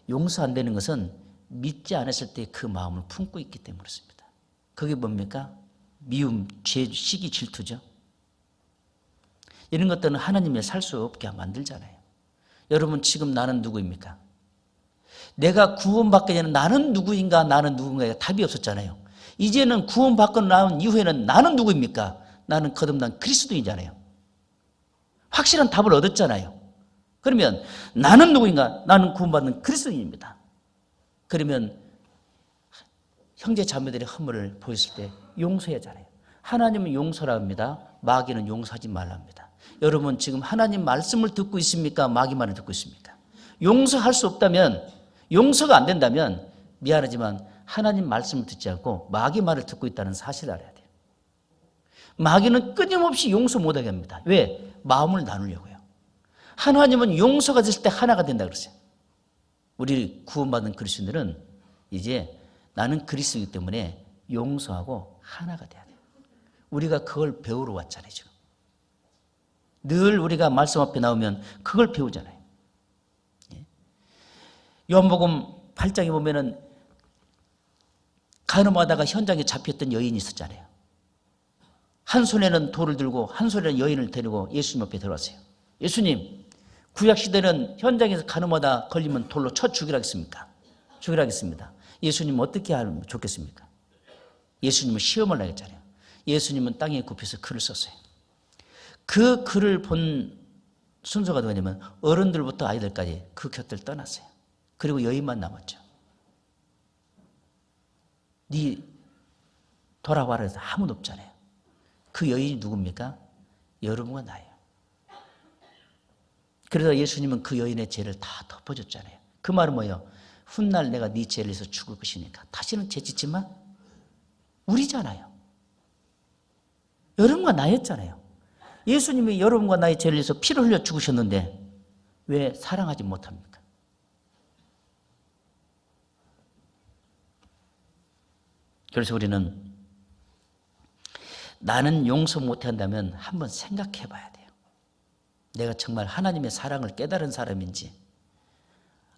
용서 안 되는 것은 믿지 않았을 때 그 마음을 품고 있기 때문에 그렇습니다. 그게 뭡니까? 미움, 죄, 시기, 질투죠. 이런 것들은 하나님의 살 수 없게 만들잖아요. 여러분, 지금 나는 누구입니까? 내가 구원받기 전에 나는 누구인가, 나는 누군가에 답이 없었잖아요. 이제는 구원받고 나온 이후에는 나는 누구입니까? 나는 거듭난 그리스도인이잖아요. 확실한 답을 얻었잖아요. 그러면 나는 누구인가? 나는 구원받는 그리스도인입니다. 그러면 형제 자매들의 허물을 보였을 때 용서해야 하잖아요. 하나님은 용서라 합니다. 마귀는 용서하지 말라 합니다. 여러분, 지금 하나님 말씀을 듣고 있습니까? 마귀 말을 듣고 있습니까? 용서할 수 없다면, 용서가 안 된다면 미안하지만 하나님 말씀을 듣지 않고 마귀 말을 듣고 있다는 사실을 알아야 돼요. 마귀는 끊임없이 용서 못하게 합니다. 왜? 마음을 나누려고요. 하나님은 용서가 됐을 때 하나가 된다 그러세요. 우리 구원받은 그리스도인들은 이제 나는 그리스도이기 때문에 용서하고 하나가 돼야 돼요. 우리가 그걸 배우러 왔잖아요. 지금 늘 우리가 말씀 앞에 나오면 그걸 배우잖아요. 요한복음 8장에 보면은 간음하다가 현장에 잡혔던 여인이 있었잖아요. 한 손에는 돌을 들고 한 손에는 여인을 데리고 예수님 앞에 들어왔어요. 예수님, 구약시대는 현장에서 간음하다 걸리면 돌로 쳐 죽이라 했습니까? 죽이라 했습니다. 예수님 어떻게 하면 좋겠습니까? 예수님은 시험을 하겠잖아요. 예수님은 땅에 굽혀서 글을 썼어요. 그 글을 본 순서가 뭐냐면 어른들부터 아이들까지 그 곁을 떠났어요. 그리고 여인만 남았죠. 네 돌아와라 해서 아무도 없잖아요. 그 여인이 누굽니까? 여러분과 나예요. 그래서 예수님은 그 여인의 죄를 다 덮어줬잖아요. 그 말은 뭐예요? 훗날 내가 네 죄를 해서 죽을 것이니까 다시는 죄 짓지 마. 우리잖아요. 여러분과 나였잖아요. 예수님이 여러분과 나의 죄를 위해서 피를 흘려 죽으셨는데 왜 사랑하지 못합니까? 그래서 우리는 나는 용서 못한다면 한번 생각해 봐야 돼요. 내가 정말 하나님의 사랑을 깨달은 사람인지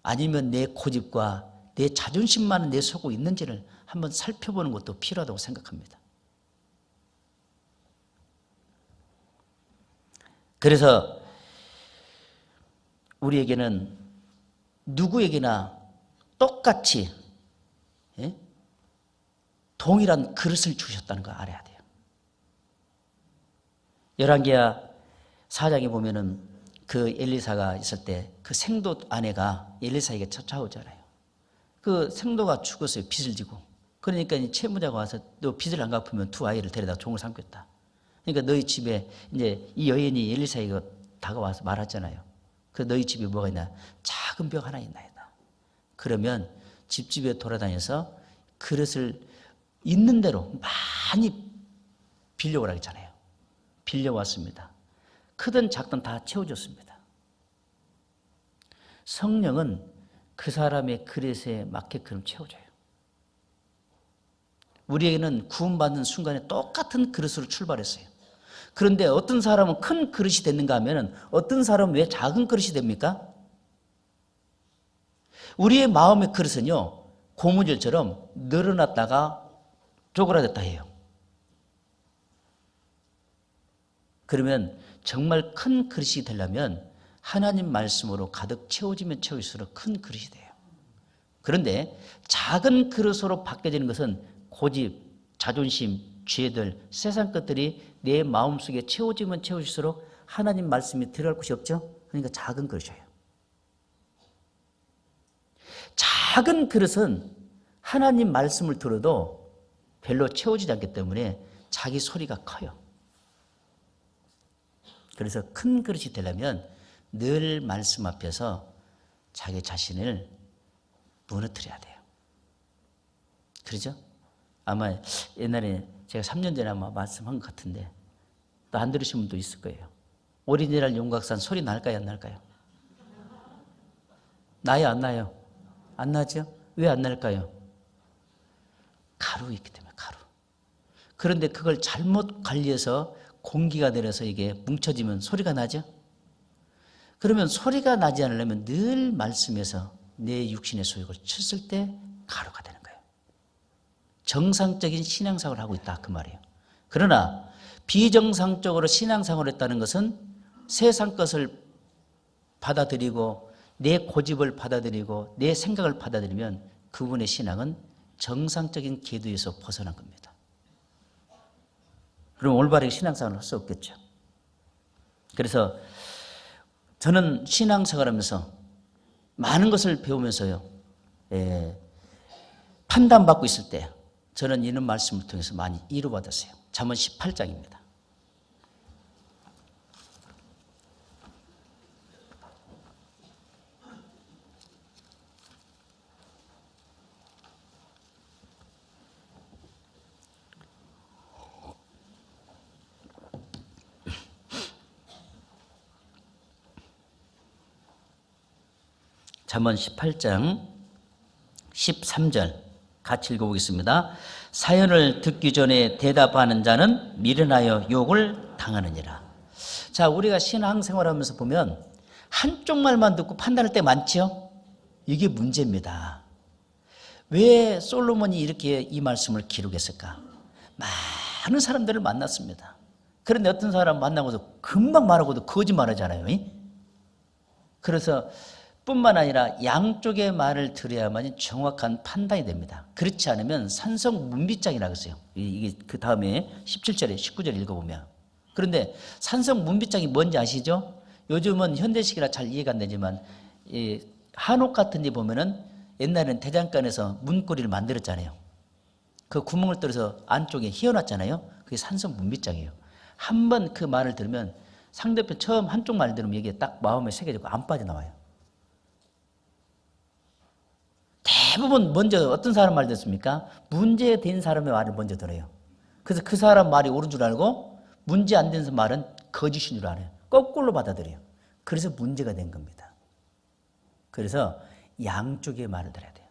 아니면 내 고집과 내 자존심만 내 속에 있는지를 한번 살펴보는 것도 필요하다고 생각합니다. 그래서 우리에게는 누구에게나 똑같이 동일한 그릇을 주셨다는 걸 알아야 돼요. 열왕기하 4장에 보면은 그 엘리사가 있을 때 그 생도 아내가 엘리사에게 찾아오잖아요. 그 생도가 죽었어요. 빚을 지고. 그러니까 채무자가 와서 너 빚을 안 갚으면 두 아이를 데려다 종을 삼겠다. 그러니까 너희 집에 이제 이 여인이 엘리사에게 다가와서 말하잖아요. 그 너희 집에 뭐가 있나? 작은 벽 하나 있나이다. 그러면 집집에 돌아다녀서 그릇을 있는 대로 많이 빌려오라 했잖아요. 빌려왔습니다. 크든 작든 다 채워줬습니다. 성령은 그 사람의 그릇에 맞게끔 채워줘요. 우리에게는 구원받는 순간에 똑같은 그릇으로 출발했어요. 그런데 어떤 사람은 큰 그릇이 됐는가 하면 어떤 사람은 왜 작은 그릇이 됩니까? 우리의 마음의 그릇은요, 고무줄처럼 늘어났다가 쪼그라졌다 해요. 그러면 정말 큰 그릇이 되려면 하나님 말씀으로 가득 채워지면 채울수록 큰 그릇이 돼요. 그런데 작은 그릇으로 바뀌어지는 것은 고집, 자존심, 죄들, 세상 것들이 내 마음속에 채워지면 채워질수록 하나님 말씀이 들어갈 곳이 없죠. 그러니까 작은 그릇이에요. 작은 그릇은 하나님 말씀을 들어도 별로 채워지지 않기 때문에 자기 소리가 커요. 그래서 큰 그릇이 되려면 늘 말씀 앞에서 자기 자신을 무너뜨려야 돼요. 그러죠? 아마 옛날에 제가 3년 전에 아마 말씀한 것 같은데 또 안 들으신 분도 있을 거예요. 오리지널 용각산 소리 날까요, 안 날까요? 나요, 안 나요? 안 나죠? 왜 안 날까요? 가루 있기 때문에, 가루. 그런데 그걸 잘못 관리해서 공기가 내려서 이게 뭉쳐지면 소리가 나죠? 그러면 소리가 나지 않으려면 늘 말씀에서 내 육신의 소욕을 쳤을 때 가루가 되는 거예요. 정상적인 신앙생활을 하고 있다, 그 말이에요. 그러나 비정상적으로 신앙생활을 했다는 것은 세상 것을 받아들이고 내 고집을 받아들이고 내 생각을 받아들이면 그분의 신앙은 정상적인 궤도에서 벗어난 겁니다. 그럼 올바르게 신앙생활을 할 수 없겠죠. 그래서 저는 신앙생활하면서 많은 것을 배우면서요, 판단받고 있을 때 저는 이런 말씀을 통해서 많이 위로받았어요. 잠언 18장입니다. 잠언 18장 13절 같이 읽어보겠습니다. 사연을 듣기 전에 대답하는 자는 미련하여 욕을 당하느니라. 자, 우리가 신앙생활하면서 보면 한쪽 말만 듣고 판단할 때 많죠? 이게 문제입니다. 왜 솔로몬이 이렇게 이 말씀을 기록했을까? 많은 사람들을 만났습니다. 그런데 어떤 사람 만나고도 금방 말하고도 거짓말하잖아요. 그래서 뿐만 아니라 양쪽의 말을 들어야만 정확한 판단이 됩니다. 그렇지 않으면 산성문비장이라고 했어요. 이게 그 다음에 17절에 19절 읽어보면. 그런데 산성문비장이 뭔지 아시죠? 요즘은 현대식이라 잘 이해가 안 되지만 한옥 같은 데 보면은 옛날에는 대장간에서 문고리를 만들었잖아요. 그 구멍을 뚫어서 안쪽에 휘어놨잖아요. 그게 산성문비장이에요. 한번 그 말을 들으면 상대편 처음 한쪽 말 들으면 이게 딱 마음에 새겨지고 안 빠져나와요. 대부분 먼저 어떤 사람 말 듣습니까? 문제된 사람의 말을 먼저 들어요. 그래서 그 사람 말이 옳은 줄 알고 문제 안 된 말은 거짓인 줄 알아요. 거꾸로 받아들여요. 그래서 문제가 된 겁니다. 그래서 양쪽의 말을 들어야 돼요.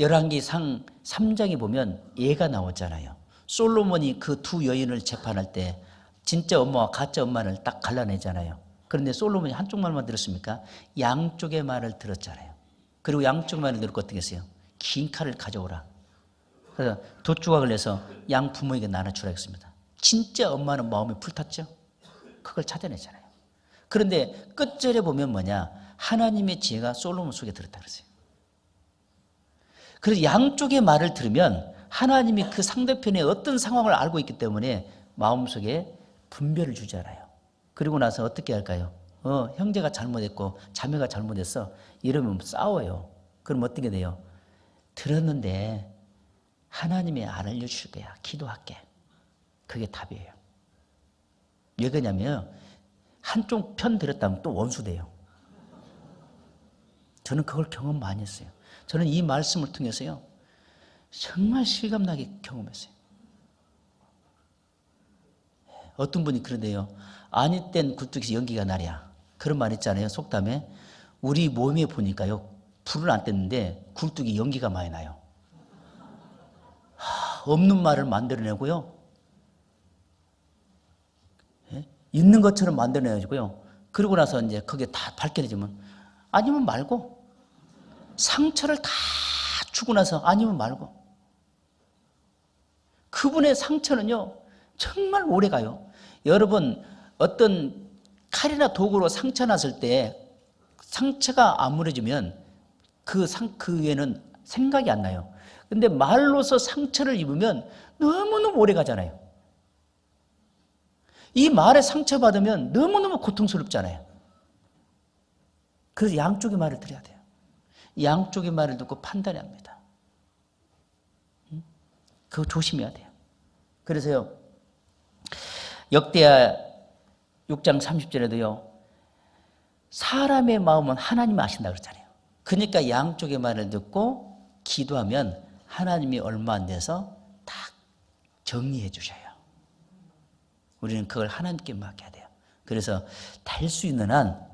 열왕기상 3장에 보면 예가 나오잖아요. 솔로몬이 그 두 여인을 재판할 때 진짜 엄마와 가짜 엄마를 딱 갈라내잖아요. 그런데 솔로몬이 한쪽 말만 들었습니까? 양쪽의 말을 들었잖아요. 그리고 양쪽 말을 들고 어떻게 했어요? 긴 칼을 가져오라. 그래서 두 조각을 내서 양 부모에게 나눠주라 했습니다. 진짜 엄마는 마음이 불탔죠? 그걸 찾아내잖아요. 그런데 끝절에 보면 뭐냐? 하나님의 지혜가 솔로몬 속에 들었다 그랬어요. 그래서 양쪽의 말을 들으면 하나님이 그 상대편의 어떤 상황을 알고 있기 때문에 마음속에 분별을 주잖아요. 그리고 나서 어떻게 할까요? 형제가 잘못했고 자매가 잘못했어. 이러면 싸워요. 그럼 어떻게 돼요? 들었는데 하나님이 안 알려주실 거야. 기도할게. 그게 답이에요. 왜 그러냐면 한쪽 편 들었다면 또 원수돼요. 저는 그걸 경험 많이 했어요. 저는 이 말씀을 통해서요, 정말 실감나게 경험했어요. 어떤 분이 그러대요. 아니 땐 굴뚝에서 연기가 나랴. 그런 말 있잖아요. 속담에. 우리 몸에 보니까요, 불을 안 뗐는데 굴뚝이 연기가 많이 나요. 없는 말을 만들어내고요, 예? 있는 것처럼 만들어내고요. 그러고 나서 이제 그게 다 밝혀내지면 아니면 말고, 상처를 다 주고 나서 아니면 말고. 그분의 상처는요 정말 오래 가요. 여러분, 어떤 칼이나 도구로 상처 났을 때 상처가 아물어지면 그 위에는 생각이 안 나요. 근데 말로서 상처를 입으면 너무너무 오래 가잖아요. 이 말에 상처받으면 너무너무 고통스럽잖아요. 그래서 양쪽의 말을 들어야 돼요. 양쪽의 말을 듣고 판단해야 합니다. 그거 조심해야 돼요. 그래서요, 역대하 6장 30절에도요, 사람의 마음은 하나님이 아신다 그랬잖아요. 그러니까 양쪽의 말을 듣고 기도하면 하나님이 얼마 안 돼서 딱 정리해 주셔요. 우리는 그걸 하나님께 맡겨야 돼요. 그래서 될 수 있는 한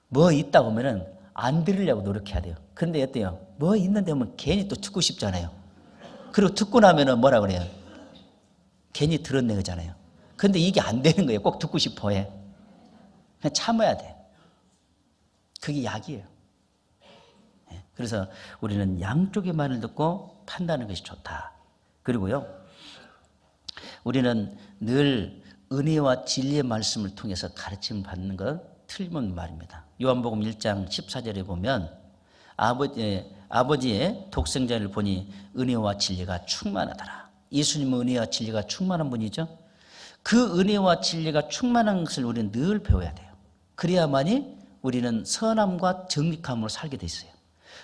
뭐 있다 보면은 안 들으려고 노력해야 돼요. 그런데 어때요? 뭐 있는데 보면 괜히 또 듣고 싶잖아요. 그리고 듣고 나면은 뭐라 그래요? 괜히 들었네 그러잖아요. 근데 이게 안 되는 거예요. 꼭 듣고 싶어 해. 그냥 참아야 돼. 그게 약이에요. 그래서 우리는 양쪽의 말을 듣고 판단하는 것이 좋다. 그리고요, 우리는 늘 은혜와 진리의 말씀을 통해서 가르침 받는 것 틀림없는 말입니다. 요한복음 1장 14절에 보면 아버지의 독생자를 보니 은혜와 진리가 충만하더라. 예수님은 은혜와 진리가 충만한 분이죠. 그 은혜와 진리가 충만한 것을 우리는 늘 배워야 돼요. 그래야만이 우리는 선함과 정직함으로 살게 돼 있어요.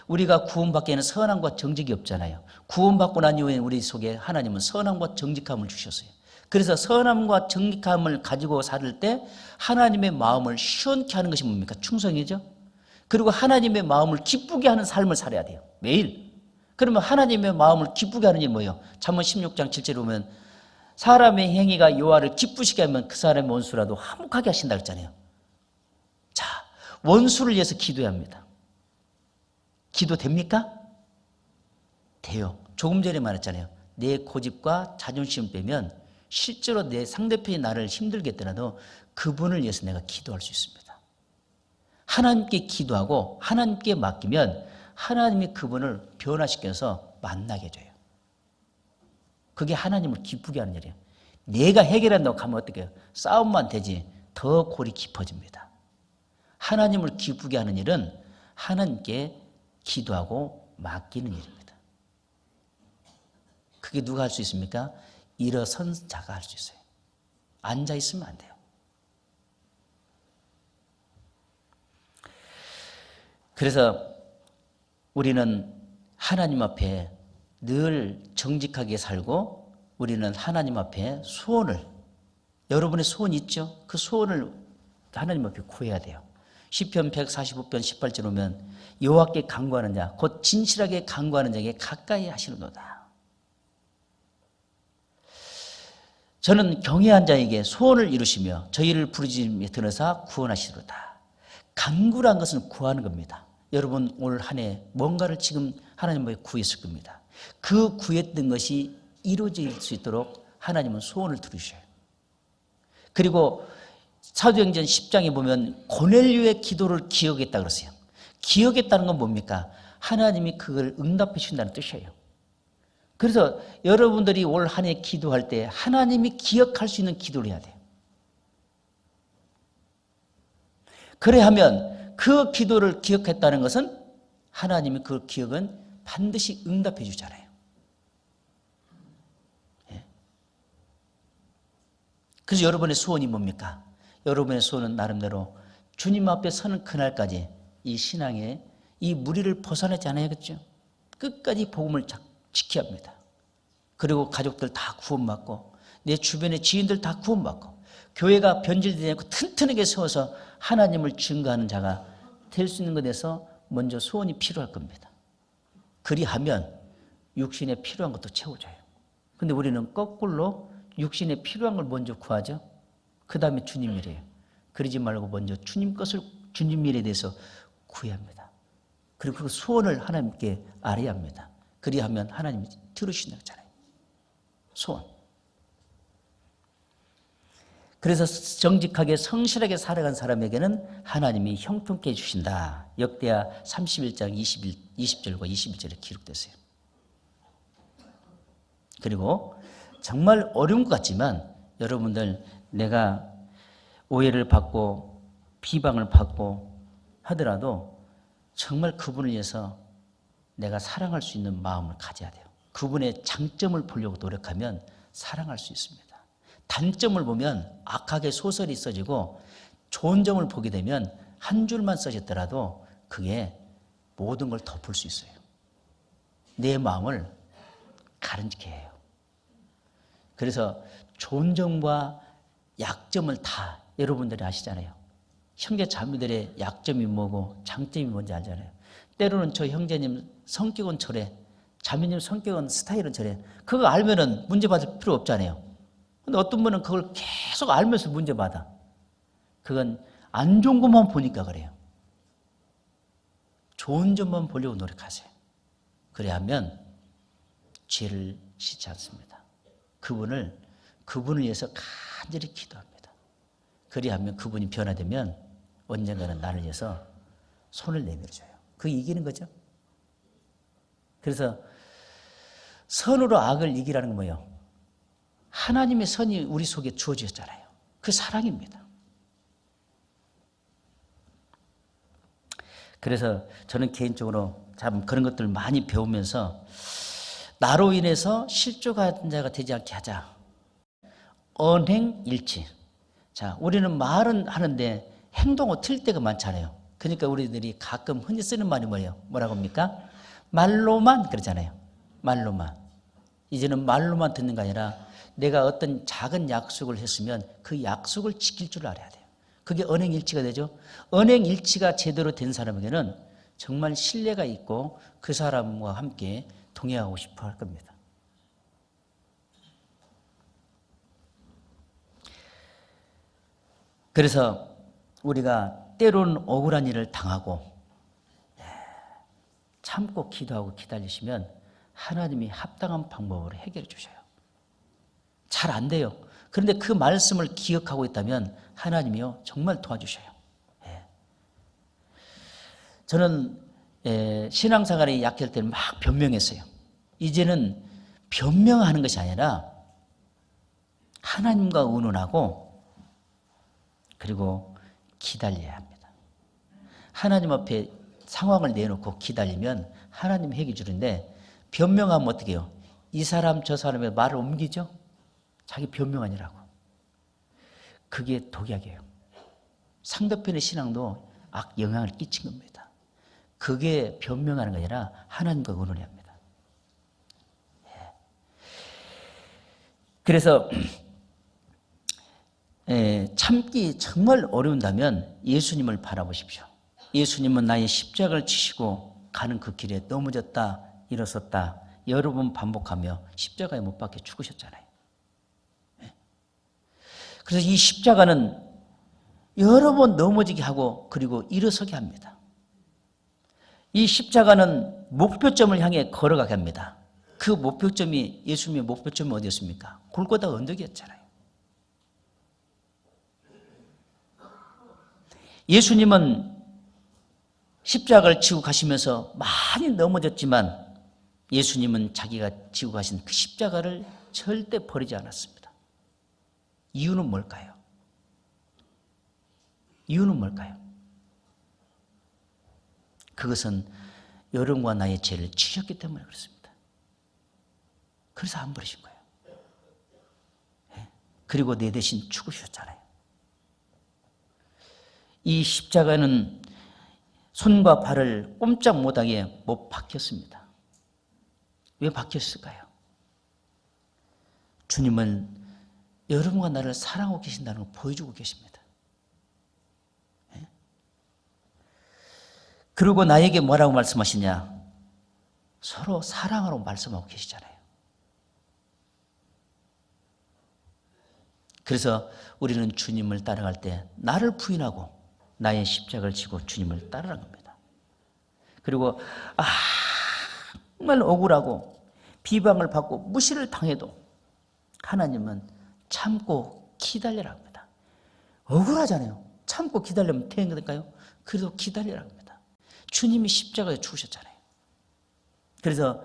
우리가 구원받기에는 선함과 정직이 없잖아요. 구원받고 난 이후에 우리 속에 하나님은 선함과 정직함을 주셨어요. 그래서 선함과 정직함을 가지고 살 때 하나님의 마음을 시원케 하는 것이 뭡니까? 충성이죠. 그리고 하나님의 마음을 기쁘게 하는 삶을 살아야 돼요. 매일. 그러면 하나님의 마음을 기쁘게 하는 일이 뭐예요? 잠언 16장 7절에 보면 사람의 행위가 여호와를 기쁘시게 하면 그 사람의 원수라도 화목하게 하신다 그랬잖아요. 자, 원수를 위해서 기도해야 합니다. 기도 됩니까? 돼요. 조금 전에 말했잖아요. 내 고집과 자존심을 빼면 실제로 내 상대편이 나를 힘들게 했더라도 그분을 위해서 내가 기도할 수 있습니다. 하나님께 기도하고 하나님께 맡기면 하나님이 그분을 변화시켜서 만나게 해줘요. 그게 하나님을 기쁘게 하는 일이에요. 내가 해결한다고 하면 어떻게 해요? 싸움만 되지 더 골이 깊어집니다. 하나님을 기쁘게 하는 일은 하나님께 기도하고 맡기는 일입니다. 그게 누가 할 수 있습니까? 일어선 자가 할 수 있어요. 앉아 있으면 안 돼요. 그래서 우리는 하나님 앞에 늘 정직하게 살고 우리는 하나님 앞에 소원을, 여러분의 소원이 있죠? 그 소원을 하나님 앞에 구해야 돼요. 시편 145편 18절 보면 여호와께 간구하는 자 곧 진실하게 간구하는 자에게 가까이 하시는도다. 저는 경외한 자에게 소원을 이루시며 저희를 부르짖음에 들으사 구원하시리로다. 간구란 것은 구하는 겁니다. 여러분 올 한 해 뭔가를 지금 하나님 앞에 구했을 겁니다. 그 구했던 것이 이루어질 수 있도록 하나님은 소원을 들으셔요. 그리고 사도행전 10장에 보면 고넬료의 기도를 기억했다 그랬어요. 기억했다는 건 뭡니까? 하나님이 그걸 응답해 주신다는 뜻이에요. 그래서 여러분들이 올 한 해 기도할 때 하나님이 기억할 수 있는 기도를 해야 돼요. 그래야 하면 그 기도를 기억했다는 것은 하나님이 그 기억은 반드시 응답해 주잖아요. 예. 그래서 여러분의 소원이 뭡니까? 여러분의 소원은 나름대로 주님 앞에 서는 그날까지 이 신앙의 이 무리를 벗어나지 않아야겠죠. 끝까지 복음을 지켜야 합니다. 그리고 가족들 다 구원받고 내 주변의 지인들 다 구원받고 교회가 변질되지 않고 튼튼하게 세워서 하나님을 증거하는 자가 될 수 있는 것에서 먼저 소원이 필요할 겁니다. 그리하면 육신에 필요한 것도 채워줘요. 근데 우리는 거꾸로 육신에 필요한 걸 먼저 구하죠. 그 다음에 주님 일이에요. 그러지 말고 먼저 주님 것을, 주님 일에 대해서 구해야 합니다. 그리고 그 소원을 하나님께 아뢰야 합니다. 그리하면 하나님이 들으신다고 했잖아요. 소원. 그래서 정직하게 성실하게 살아간 사람에게는 하나님이 형통케 해주신다. 역대하 31장 20절과 21절에 기록됐어요. 그리고 정말 어려운 것 같지만 여러분들, 내가 오해를 받고 비방을 받고 하더라도 정말 그분을 위해서 내가 사랑할 수 있는 마음을 가져야 돼요. 그분의 장점을 보려고 노력하면 사랑할 수 있습니다. 단점을 보면 악하게 소설이 써지고 좋은 점을 보게 되면 한 줄만 써졌더라도 그게 모든 걸 덮을 수 있어요. 내 마음을 가라앉게 해요. 그래서 좋은 점과 약점을 다 여러분들이 아시잖아요. 형제 자매들의 약점이 뭐고 장점이 뭔지 알잖아요. 때로는 저 형제님 성격은 저래, 자매님 성격은 스타일은 저래. 그거 알면은 문제받을 필요 없잖아요. 근데 어떤 분은 그걸 계속 알면서 문제받아. 그건 안 좋은 것만 보니까 그래요. 좋은 점만 보려고 노력하세요. 그래야 하면 죄를 씻지 않습니다. 그분을 위해서 간절히 기도합니다. 그래야 하면 그분이 변화되면 언젠가는 나를 위해서 손을 내밀어줘요. 그게 이기는 거죠. 그래서 선으로 악을 이기라는 건 뭐예요? 하나님의 선이 우리 속에 주어졌잖아요. 그 사랑입니다. 그래서 저는 개인적으로 참 그런 것들을 많이 배우면서 나로 인해서 실족한 자가 되지 않게 하자. 언행일치. 자, 우리는 말은 하는데 행동은 틀 때가 많잖아요. 그러니까 우리들이 가끔 흔히 쓰는 말이 뭐예요? 뭐라고 합니까? 말로만 그러잖아요. 말로만. 이제는 말로만 듣는 게 아니라 내가 어떤 작은 약속을 했으면 그 약속을 지킬 줄 알아야 돼요. 그게 언행일치가 되죠. 언행일치가 제대로 된 사람에게는 정말 신뢰가 있고 그 사람과 함께 동행하고 싶어 할 겁니다. 그래서 우리가 때로는 억울한 일을 당하고 참고 기도하고 기다리시면 하나님이 합당한 방법으로 해결해 주셔요. 잘 안 돼요. 그런데 그 말씀을 기억하고 있다면 하나님이요 정말 도와주셔요. 저는 신앙생활이 약할 때는 막 변명했어요. 이제는 변명하는 것이 아니라 하나님과 의논하고 그리고 기다려야 합니다. 하나님 앞에 상황을 내놓고 기다리면 하나님이 해결해 주는데 변명하면 어떻게 해요? 이 사람 저 사람의 말을 옮기죠? 자기 변명하니라고. 그게 독약이에요. 상대편의 신앙도 악 영향을 끼친 겁니다. 그게 변명하는 게 아니라 하나님과 의논해야 합니다. 그래서 참기 정말 어려운다면 예수님을 바라보십시오. 예수님은 나의 십자가를 지시고 가는 그 길에 넘어졌다 일어섰다 여러 번 반복하며 십자가에 못 박혀 죽으셨잖아요. 그래서 이 십자가는 여러 번 넘어지게 하고 그리고 일어서게 합니다. 이 십자가는 목표점을 향해 걸어가게 합니다. 그 목표점이 예수님의 목표점이 어디였습니까? 골고다 언덕이었잖아요. 예수님은 십자가를 지고 가시면서 많이 넘어졌지만 예수님은 자기가 지고 가신 그 십자가를 절대 버리지 않았습니다. 이유는 뭘까요? 이유는 뭘까요? 그것은 여러분과 나의 죄를 지셨기 때문에 그렇습니다. 그래서 안 버리신 거예요. 그리고 내 대신 죽으셨잖아요. 이 십자가는 손과 발을 꼼짝 못하게 못 박혔습니다. 왜 박혔을까요? 주님은 여러분과 나를 사랑하고 계신다는 걸 보여주고 계십니다. 그리고 나에게 뭐라고 말씀하시냐? 서로 사랑하라고 말씀하고 계시잖아요. 그래서 우리는 주님을 따라갈 때 나를 부인하고 나의 십자가를 지고 주님을 따르라는 겁니다. 그리고 정말 억울하고 비방을 받고 무시를 당해도 하나님은 참고 기다리라 합니다. 억울하잖아요. 참고 기다리면 되는 거니까요. 그래도 기다리라 합니다. 주님이 십자가에 죽으셨잖아요. 그래서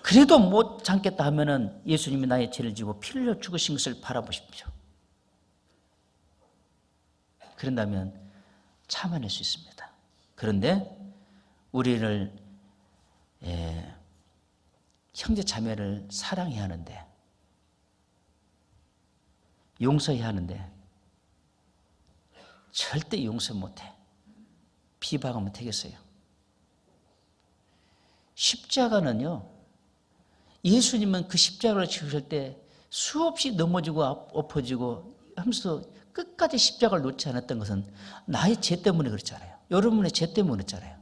그래도 못 참겠다 하면은 예수님이 나의 죄를 지고 피 흘려 죽으신 것을 바라보십시오. 그런다면 참아낼 수 있습니다. 그런데 우리를 형제 자매를 사랑해야 하는데, 용서해야 하는데 절대 용서 못해. 비방하면 되겠어요? 십자가는요, 예수님은 그 십자가를 지으실 때 수없이 넘어지고 엎어지고 하면서 끝까지 십자가를 놓지 않았던 것은 나의 죄 때문에 그렇잖아요. 여러분의 죄 때문에 그렇잖아요.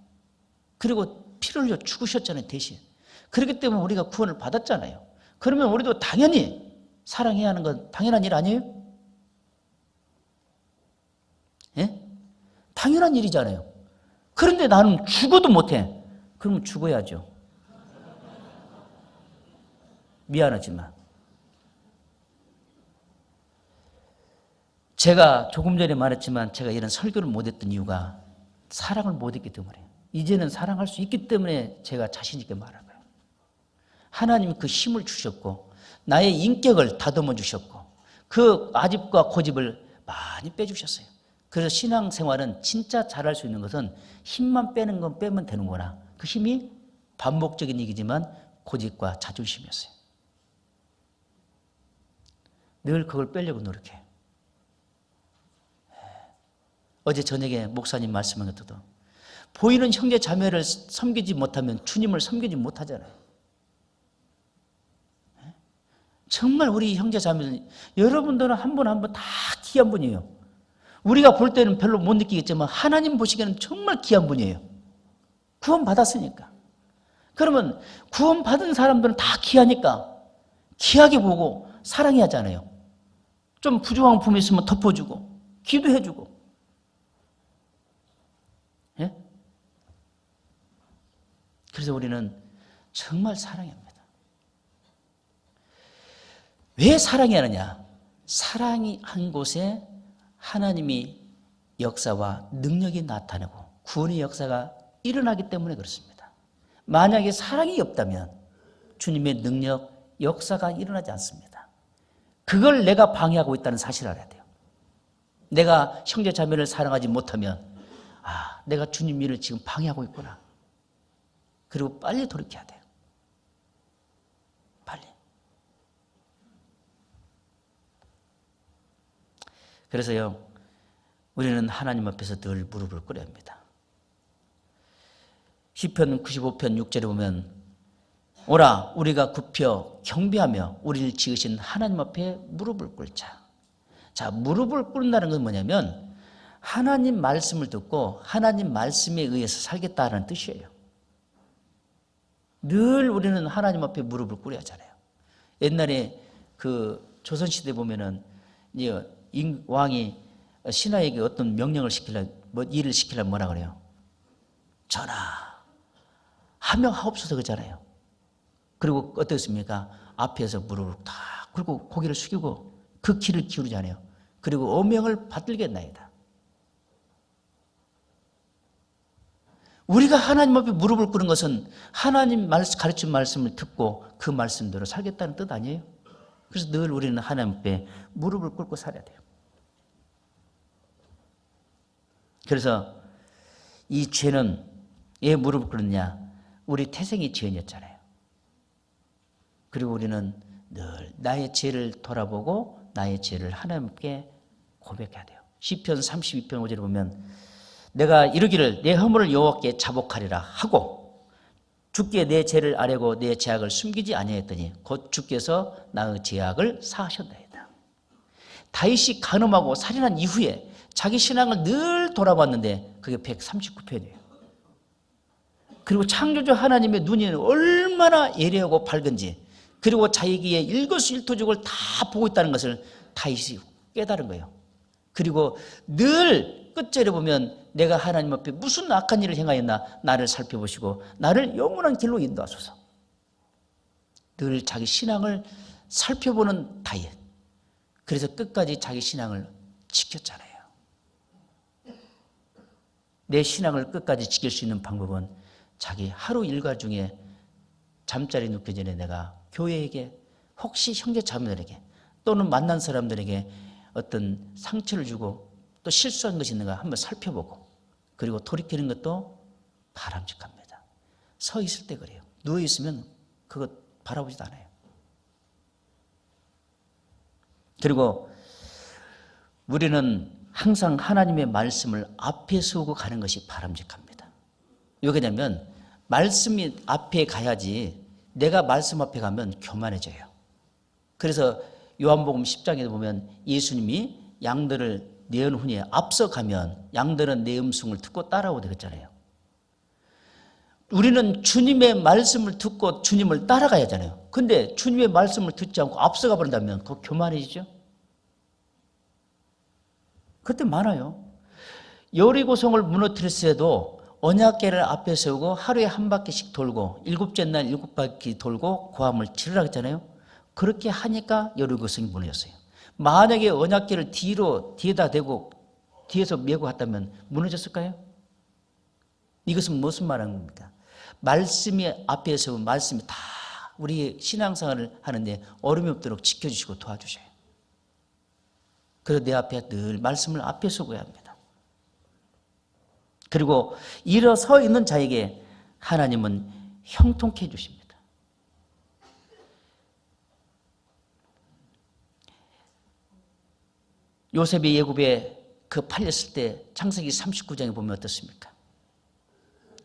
그리고 피를 흘려 죽으셨잖아요, 대신. 그렇기 때문에 우리가 구원을 받았잖아요. 그러면 우리도 당연히 사랑해야 하는 건 당연한 일 아니에요? 예? 당연한 일이잖아요. 그런데 나는 죽어도 못해. 그러면 죽어야죠. 미안하지만. 제가 조금 전에 말했지만 제가 이런 설교를 못했던 이유가 사랑을 못했기 때문에, 이제는 사랑할 수 있기 때문에 제가 자신 있게 말하는 거예요. 하나님이 그 힘을 주셨고 나의 인격을 다듬어 주셨고 그 아집과 고집을 많이 빼주셨어요. 그래서 신앙생활은 진짜 잘할 수 있는 것은 힘만 빼는 건 빼면 되는구나. 그 힘이 반복적인 얘기지만 고집과 자존심이었어요. 늘 그걸 빼려고 노력해. 어제 저녁에 목사님 말씀한 것도 보이는 형제 자매를 섬기지 못하면 주님을 섬기지 못하잖아요. 정말 우리 형제 자매들, 여러분들은 한 분 한 분 다 귀한 분이에요. 우리가 볼 때는 별로 못 느끼겠지만 하나님 보시기에는 정말 귀한 분이에요. 구원 받았으니까. 그러면 구원 받은 사람들은 다 귀하니까 귀하게 보고 사랑해야 하잖아요. 좀 부족한 부분이 있으면 덮어주고 기도해주고. 예? 그래서 우리는 정말 사랑해야 합니다. 왜 사랑해야 하느냐? 사랑이 한 곳에 하나님이 역사와 능력이 나타나고 구원의 역사가 일어나기 때문에 그렇습니다. 만약에 사랑이 없다면 주님의 능력, 역사가 일어나지 않습니다. 그걸 내가 방해하고 있다는 사실을 알아야 돼요. 내가 형제 자매를 사랑하지 못하면 내가 주님 일을 지금 방해하고 있구나. 그리고 빨리 돌이켜야 돼요. 빨리. 그래서요, 우리는 하나님 앞에서 늘 무릎을 꿇어야 합니다. 시편 95편 6절에 보면 오라 우리가 굽혀 경배하며 우리를 지으신 하나님 앞에 무릎을 꿇자. 자, 무릎을 꿇는다는 건 뭐냐면 하나님 말씀을 듣고 하나님 말씀에 의해서 살겠다는 뜻이에요. 늘 우리는 하나님 앞에 무릎을 꿇어야 하잖아요. 옛날에 그 조선시대 보면은 왕이 신하에게 어떤 명령을 일을 시키려면 뭐라 그래요? 전하, 하명하옵소서 그러잖아요. 그리고 어떻습니까? 앞에서 무릎을 다 꿇고 고개를 숙이고 그 귀를 기울이잖아요. 그리고 어명을 받들겠나이다. 우리가 하나님 앞에 무릎을 꿇는 것은 하나님 가르친 말씀을 듣고 그 말씀대로 살겠다는 뜻 아니에요? 그래서 늘 우리는 하나님 앞에 무릎을 꿇고 살아야 돼요. 그래서 이 죄는 왜 무릎을 꿇느냐? 우리 태생이 죄인이었잖아요. 그리고 우리는 늘 나의 죄를 돌아보고 나의 죄를 하나님께 고백해야 돼요. 시편 32편 5절에 보면 내가 이르기를 내 허물을 여호와께 자복하리라 하고 주께 내 죄를 아뢰고 내 죄악을 숨기지 아니하였더니 곧 주께서 나의 죄악을 사하셨나이다. 다윗이 간음하고 살인한 이후에 자기 신앙을 늘 돌아봤는데 그게 139편이에요. 그리고 창조주 하나님의 눈이 얼마나 예리하고 밝은지 그리고 자기의 일거수일투족을 다 보고 있다는 것을 다윗이 깨달은 거예요. 그리고 늘 끝절에 보면 내가 하나님 앞에 무슨 악한 일을 행하였나 나를 살펴보시고 나를 영원한 길로 인도하소서. 늘 자기 신앙을 살펴보는 다윗. 그래서 끝까지 자기 신앙을 지켰잖아요. 내 신앙을 끝까지 지킬 수 있는 방법은 자기 하루 일과 중에 잠자리 눕기 전에 내가 교회에게 혹시 형제 자매들에게 또는 만난 사람들에게 어떤 상처를 주고 또 실수한 것이 있는가 한번 살펴보고 그리고 돌이키는 것도 바람직합니다. 서 있을 때 그래요. 누워 있으면 그거 바라보지도 않아요. 그리고 우리는 항상 하나님의 말씀을 앞에 세우고 가는 것이 바람직합니다. 왜 그러냐면 말씀이 앞에 가야지 내가 말씀 앞에 가면 교만해져요. 그래서 요한복음 10장에 보면 예수님이 양들을 내은 후에 앞서가면 양들은 내 음성을 듣고 따라오게 그랬잖아요. 우리는 주님의 말씀을 듣고 주님을 따라가야 하잖아요. 근데 주님의 말씀을 듣지 않고 앞서가 버린다면 그거 교만해지죠? 그때 많아요. 여리고성을 무너뜨렸어도 언약궤를 앞에 세우고 하루에 한 바퀴씩 돌고 일곱째 날 7바퀴 돌고 고함을 치르라 했잖아요. 그렇게 하니까 여리고성이 무너졌어요. 만약에 언약궤를 뒤에다 대고 뒤에서 메고 갔다면 무너졌을까요? 이것은 무슨 말하는 겁니까? 말씀이 앞에 세운 말씀이 다 우리 신앙생활을 하는데 어려움이 없도록 지켜주시고 도와주셔요. 그래서 내 앞에 늘 말씀을 앞에 세워야 합니다. 그리고 일어서 있는 자에게 하나님은 형통케 해주십니다. 요셉이 애굽에 팔렸을 때 창세기 39장에 보면 어떻습니까?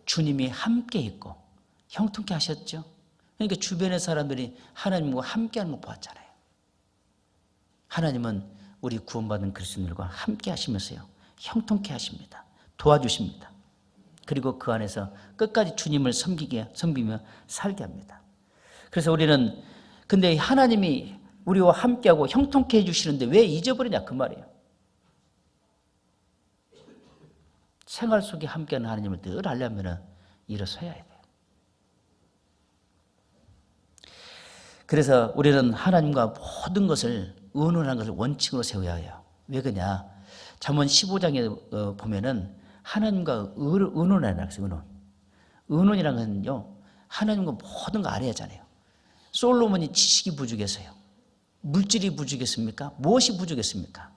주님이 함께 있고 형통케 하셨죠. 그러니까 주변의 사람들이 하나님과 함께하는 거 보았잖아요. 하나님은 우리 구원받은 그리스도인들과 함께 하시면서요 형통케 하십니다. 도와주십니다. 그리고 그 안에서 끝까지 주님을 섬기며 살게 합니다. 그래서 우리는 근데 하나님이 우리와 함께하고 형통케 해주시는데 왜 잊어버리냐 그 말이에요. 생활 속에 함께하는 하나님을 늘 알려면 일어서야 돼요. 그래서 우리는 하나님과 모든 것을 의논하는 것을 원칙으로 세워야 해요. 왜 그러냐? 잠언 15장에 보면은 하나님과 의논하는 거예요. 의논이라는 건요 하나님과 모든 거 알아야 하잖아요. 솔로몬이 지식이 부족해서요. 물질이 부족했습니까? 무엇이 부족했습니까?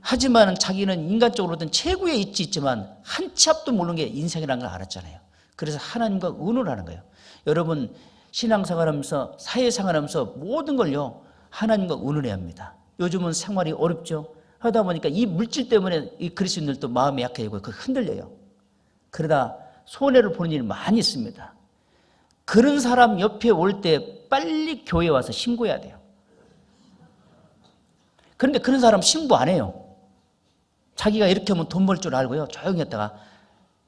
하지만 자기는 인간적으로든 최고의 이치 있지만 한 치 앞도 모르는 게 인생이라는 걸 알았잖아요. 그래서 하나님과 의논하는 거예요. 여러분 신앙생활하면서 사회생활하면서 모든 걸요 하나님과 의논해야 합니다. 요즘은 생활이 어렵죠. 하다 보니까 이 물질 때문에 이 그리스도인들도 마음이 약해지고 흔들려요. 그러다 손해를 보는 일이 많이 있습니다. 그런 사람 옆에 올 때 빨리 교회에 와서 신고해야 돼요. 그런데 그런 사람 신고 안 해요. 자기가 이렇게 하면 돈 벌 줄 알고요. 조용히 했다가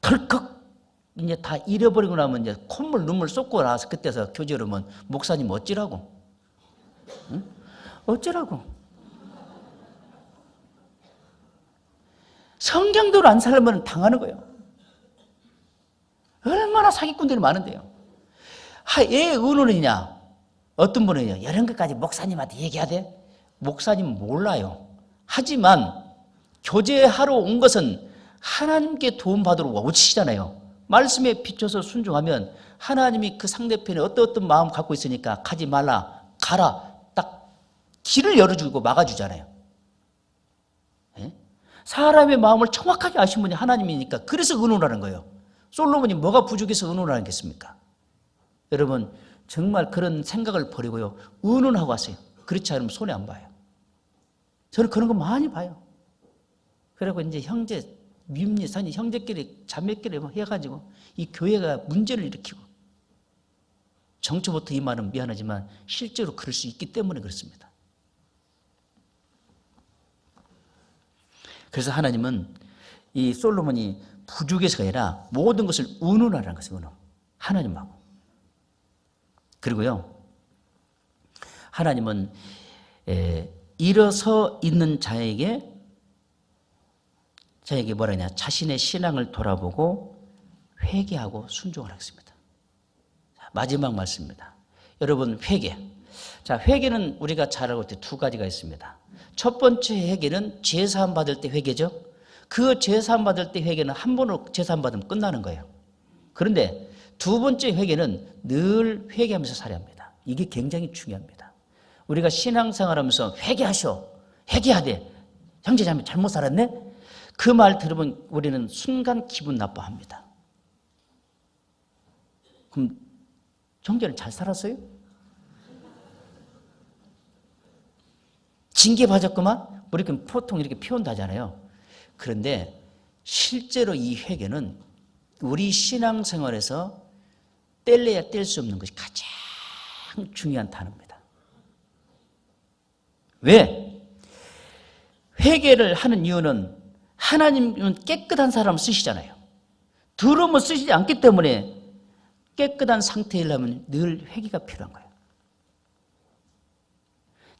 덜컥 이제 다 잃어버리고 나면 이제 콧물 눈물 쏟고 나서 그때서 교제로 오면 목사님 어찌라고? 응? 어찌라고? 성경대로 안 살면 당하는 거예요. 얼마나 사기꾼들이 많은데요. 왜 의논이냐? 어떤 분은요, 이런 것까지 목사님한테 얘기해야 돼? 목사님은 몰라요. 하지만 교제하러 온 것은 하나님께 도움받으러 오시잖아요. 말씀에 비춰서 순종하면 하나님이 그 상대편에 어떤 마음 갖고 있으니까 가지 말라, 가라, 딱 길을 열어주고 막아주잖아요. 네? 사람의 마음을 정확하게 아신 분이 하나님이니까 그래서 의논하는 거예요. 솔로몬이 뭐가 부족해서 의논을 하겠습니까? 여러분 정말 그런 생각을 버리고요 의논하고 하세요. 그렇지 않으면 손해 안 봐요. 저는 그런 거 많이 봐요. 그리고 이제 형제 밉니 산이 형제끼리 자매끼리 해가지고 이 교회가 문제를 일으키고 정초부터 이 말은 미안하지만 실제로 그럴 수 있기 때문에 그렇습니다. 그래서 하나님은 이 솔로몬이 부족해서가 아니라 모든 것을 의논하라는 것이에요. 의논. 하나님하고. 그리고요 하나님은 일어서 있는 자에게 저에게 뭐라 하냐, 자신의 신앙을 돌아보고 회개하고 순종을 하겠습니다. 마지막 말씀입니다. 여러분, 회개. 자, 회개는 우리가 잘 알고 있듯 두 가지가 있습니다. 첫 번째 회개는 제사함 받을 때 회개죠. 그 제사함 받을 때 회개는 한 번으로 제사함 받으면 끝나는 거예요. 그런데 두 번째 회개는 늘 회개하면서 살아야 합니다. 이게 굉장히 중요합니다. 우리가 신앙생활하면서 회개하셔, 회개해야 돼, 형제자매 잘못 살았네, 그 말 들으면 우리는 순간 기분 나빠합니다. 그럼 형제는 잘 살았어요? 징계받았구만? 우리 보통 이렇게 표현하잖아요. 그런데 실제로 이 회개는 우리 신앙생활에서 뗄래야 뗄 수 없는 것이 가장 중요한 단어입니다. 왜? 회개를 하는 이유는 하나님은 깨끗한 사람을 쓰시잖아요. 더러움을 쓰시지 않기 때문에 깨끗한 상태이려면 늘 회개가 필요한 거예요.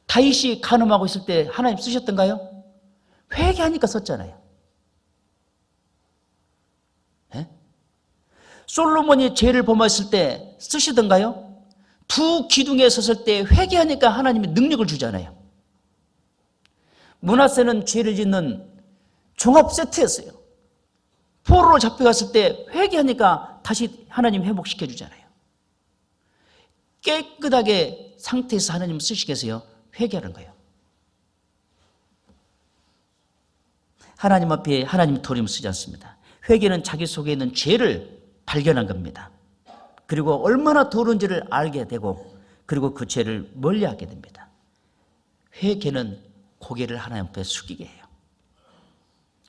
다윗이 간음하고 있을 때 하나님 쓰셨던가요? 회개하니까 썼잖아요. 네? 솔로몬이 죄를 범했을 때 쓰시던가요? 두 기둥에 섰을 때 회개하니까 하나님이 능력을 주잖아요. 므낫세는 죄를 짓는 종합 세트였어요. 포로로 잡혀갔을 때 회개하니까 다시 하나님 회복시켜 주잖아요. 깨끗하게 상태에서 하나님 쓰시겠어요? 회개하는 거예요. 하나님 앞에 하나님 도움을 쓰지 않습니다. 회개는 자기 속에 있는 죄를 발견한 겁니다. 그리고 얼마나 더러운지를 알게 되고, 그리고 그 죄를 멀리하게 됩니다. 회개는 고개를 하나님 앞에 숙이게 해요.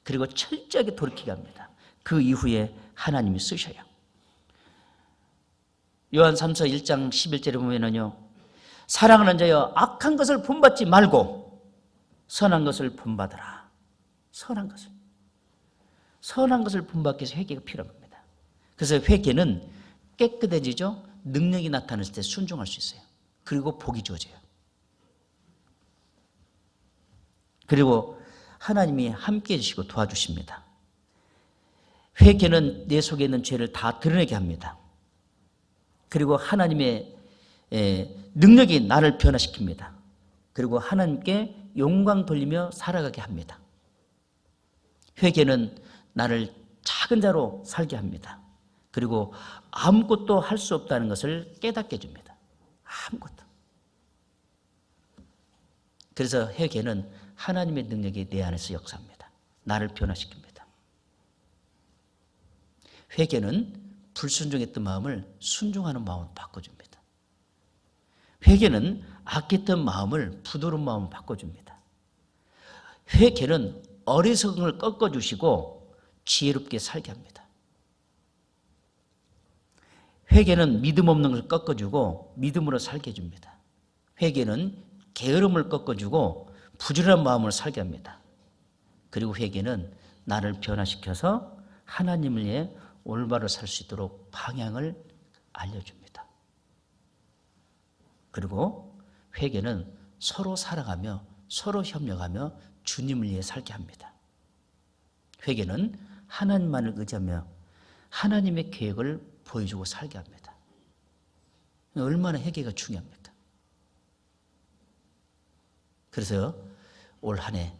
그리고 철저하게 돌이키게 합니다. 그 이후에 하나님이 쓰셔요. 요한 3서 1장 11절에 보면은요, 사랑하는 자여 악한 것을 본받지 말고 선한 것을 본받으라. 선한 것을 본받기 위해서 회개가 필요한 겁니다. 그래서 회개는 깨끗해지죠. 능력이 나타났을 때 순종할 수 있어요. 그리고 복이 주어져요. 그리고 하나님이 함께해 주시고 도와주십니다. 회개는 내 속에 있는 죄를 다 드러내게 합니다. 그리고 하나님의 능력이 나를 변화시킵니다. 그리고 하나님께 영광 돌리며 살아가게 합니다. 회개는 나를 작은 자로 살게 합니다. 그리고 아무것도 할 수 없다는 것을 깨닫게 해줍니다. 아무것도. 그래서 회개는 하나님의 능력이 내 안에서 역사합니다. 나를 변화시킵니다. 회개는 불순종했던 마음을 순종하는 마음으로 바꿔줍니다. 회개는 악했던 마음을 부드러운 마음으로 바꿔줍니다. 회개는 어리석음을 꺾어주시고 지혜롭게 살게 합니다. 회개는 믿음 없는 것을 꺾어주고 믿음으로 살게 해줍니다. 회개는 게으름을 꺾어주고 부지런한 마음을 살게 합니다. 그리고 회개는 나를 변화시켜서 하나님을 위해 올바로 살 수 있도록 방향을 알려줍니다. 그리고 회개는 서로 사랑하며 서로 협력하며 주님을 위해 살게 합니다. 회개는 하나님만을 의지하며 하나님의 계획을 보여주고 살게 합니다. 얼마나 회개가 중요합니까? 그래서 올 한 해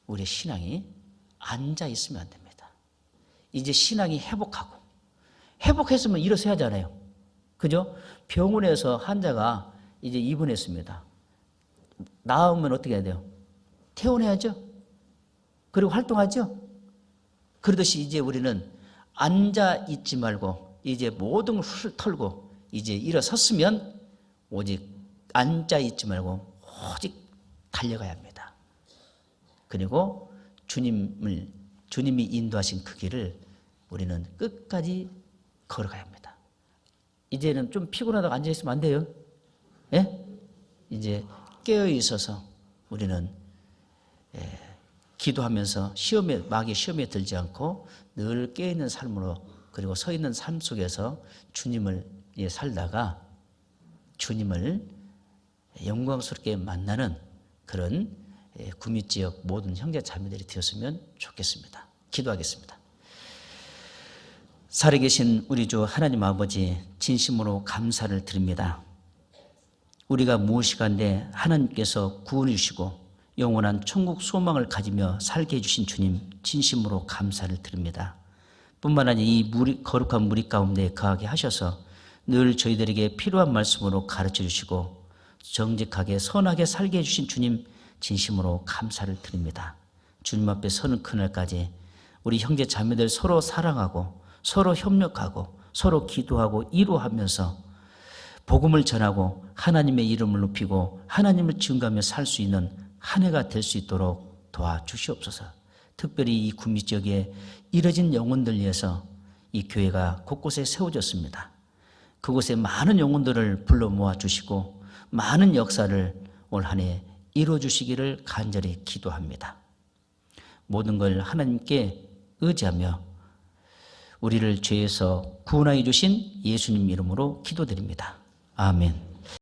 우리의 신앙이 앉아 있으면 안 됩니다. 이제 신앙이 회복했으면 일어서야 하잖아요. 그죠? 병원에서 환자가 이제 입원했습니다. 나오면 어떻게 해야 돼요? 퇴원해야죠. 그리고 활동하죠. 그러듯이 이제 우리는 앉아 있지 말고 이제 모든 걸 훌 털고 이제 일어섰으면 오직 앉아 있지 말고 오직 달려가야 합니다. 그리고 주님이 인도하신 그 길을 우리는 끝까지 걸어가야 합니다. 이제는 좀 피곤하다고 앉아있으면 안 돼요. 예? 이제 깨어 있어서 우리는 기도하면서 마귀의 시험에 들지 않고 늘 깨어있는 삶으로, 그리고 서 있는 삶 속에서 주님을 살다가 주님을 영광스럽게 만나는 그런 구미 지역 모든 형제 자매들이 되었으면 좋겠습니다. 기도하겠습니다. 살아계신 우리 주 하나님 아버지, 진심으로 감사를 드립니다. 우리가 무엇이간데 하나님께서 구원해 주시고 영원한 천국 소망을 가지며 살게 해주신 주님, 진심으로 감사를 드립니다. 뿐만 아니라 이 거룩한 무리 가운데 거하게 하셔서 늘 저희들에게 필요한 말씀으로 가르쳐 주시고 정직하게 선하게 살게 해주신 주님, 진심으로 감사를 드립니다. 주님 앞에 서는 그날까지 우리 형제 자매들 서로 사랑하고 서로 협력하고 서로 기도하고 이루하면서 복음을 전하고 하나님의 이름을 높이고 하나님을 증거하며 살 수 있는 한 해가 될 수 있도록 도와주시옵소서. 특별히 이 구미 지역에 이뤄진 영혼들 위해서 이 교회가 곳곳에 세워졌습니다. 그곳에 많은 영혼들을 불러 모아주시고 많은 역사를 올 한 해 이루어주시기를 간절히 기도합니다. 모든 걸 하나님께 의지하며 우리를 죄에서 구원하여 주신 예수님 이름으로 기도드립니다. 아멘.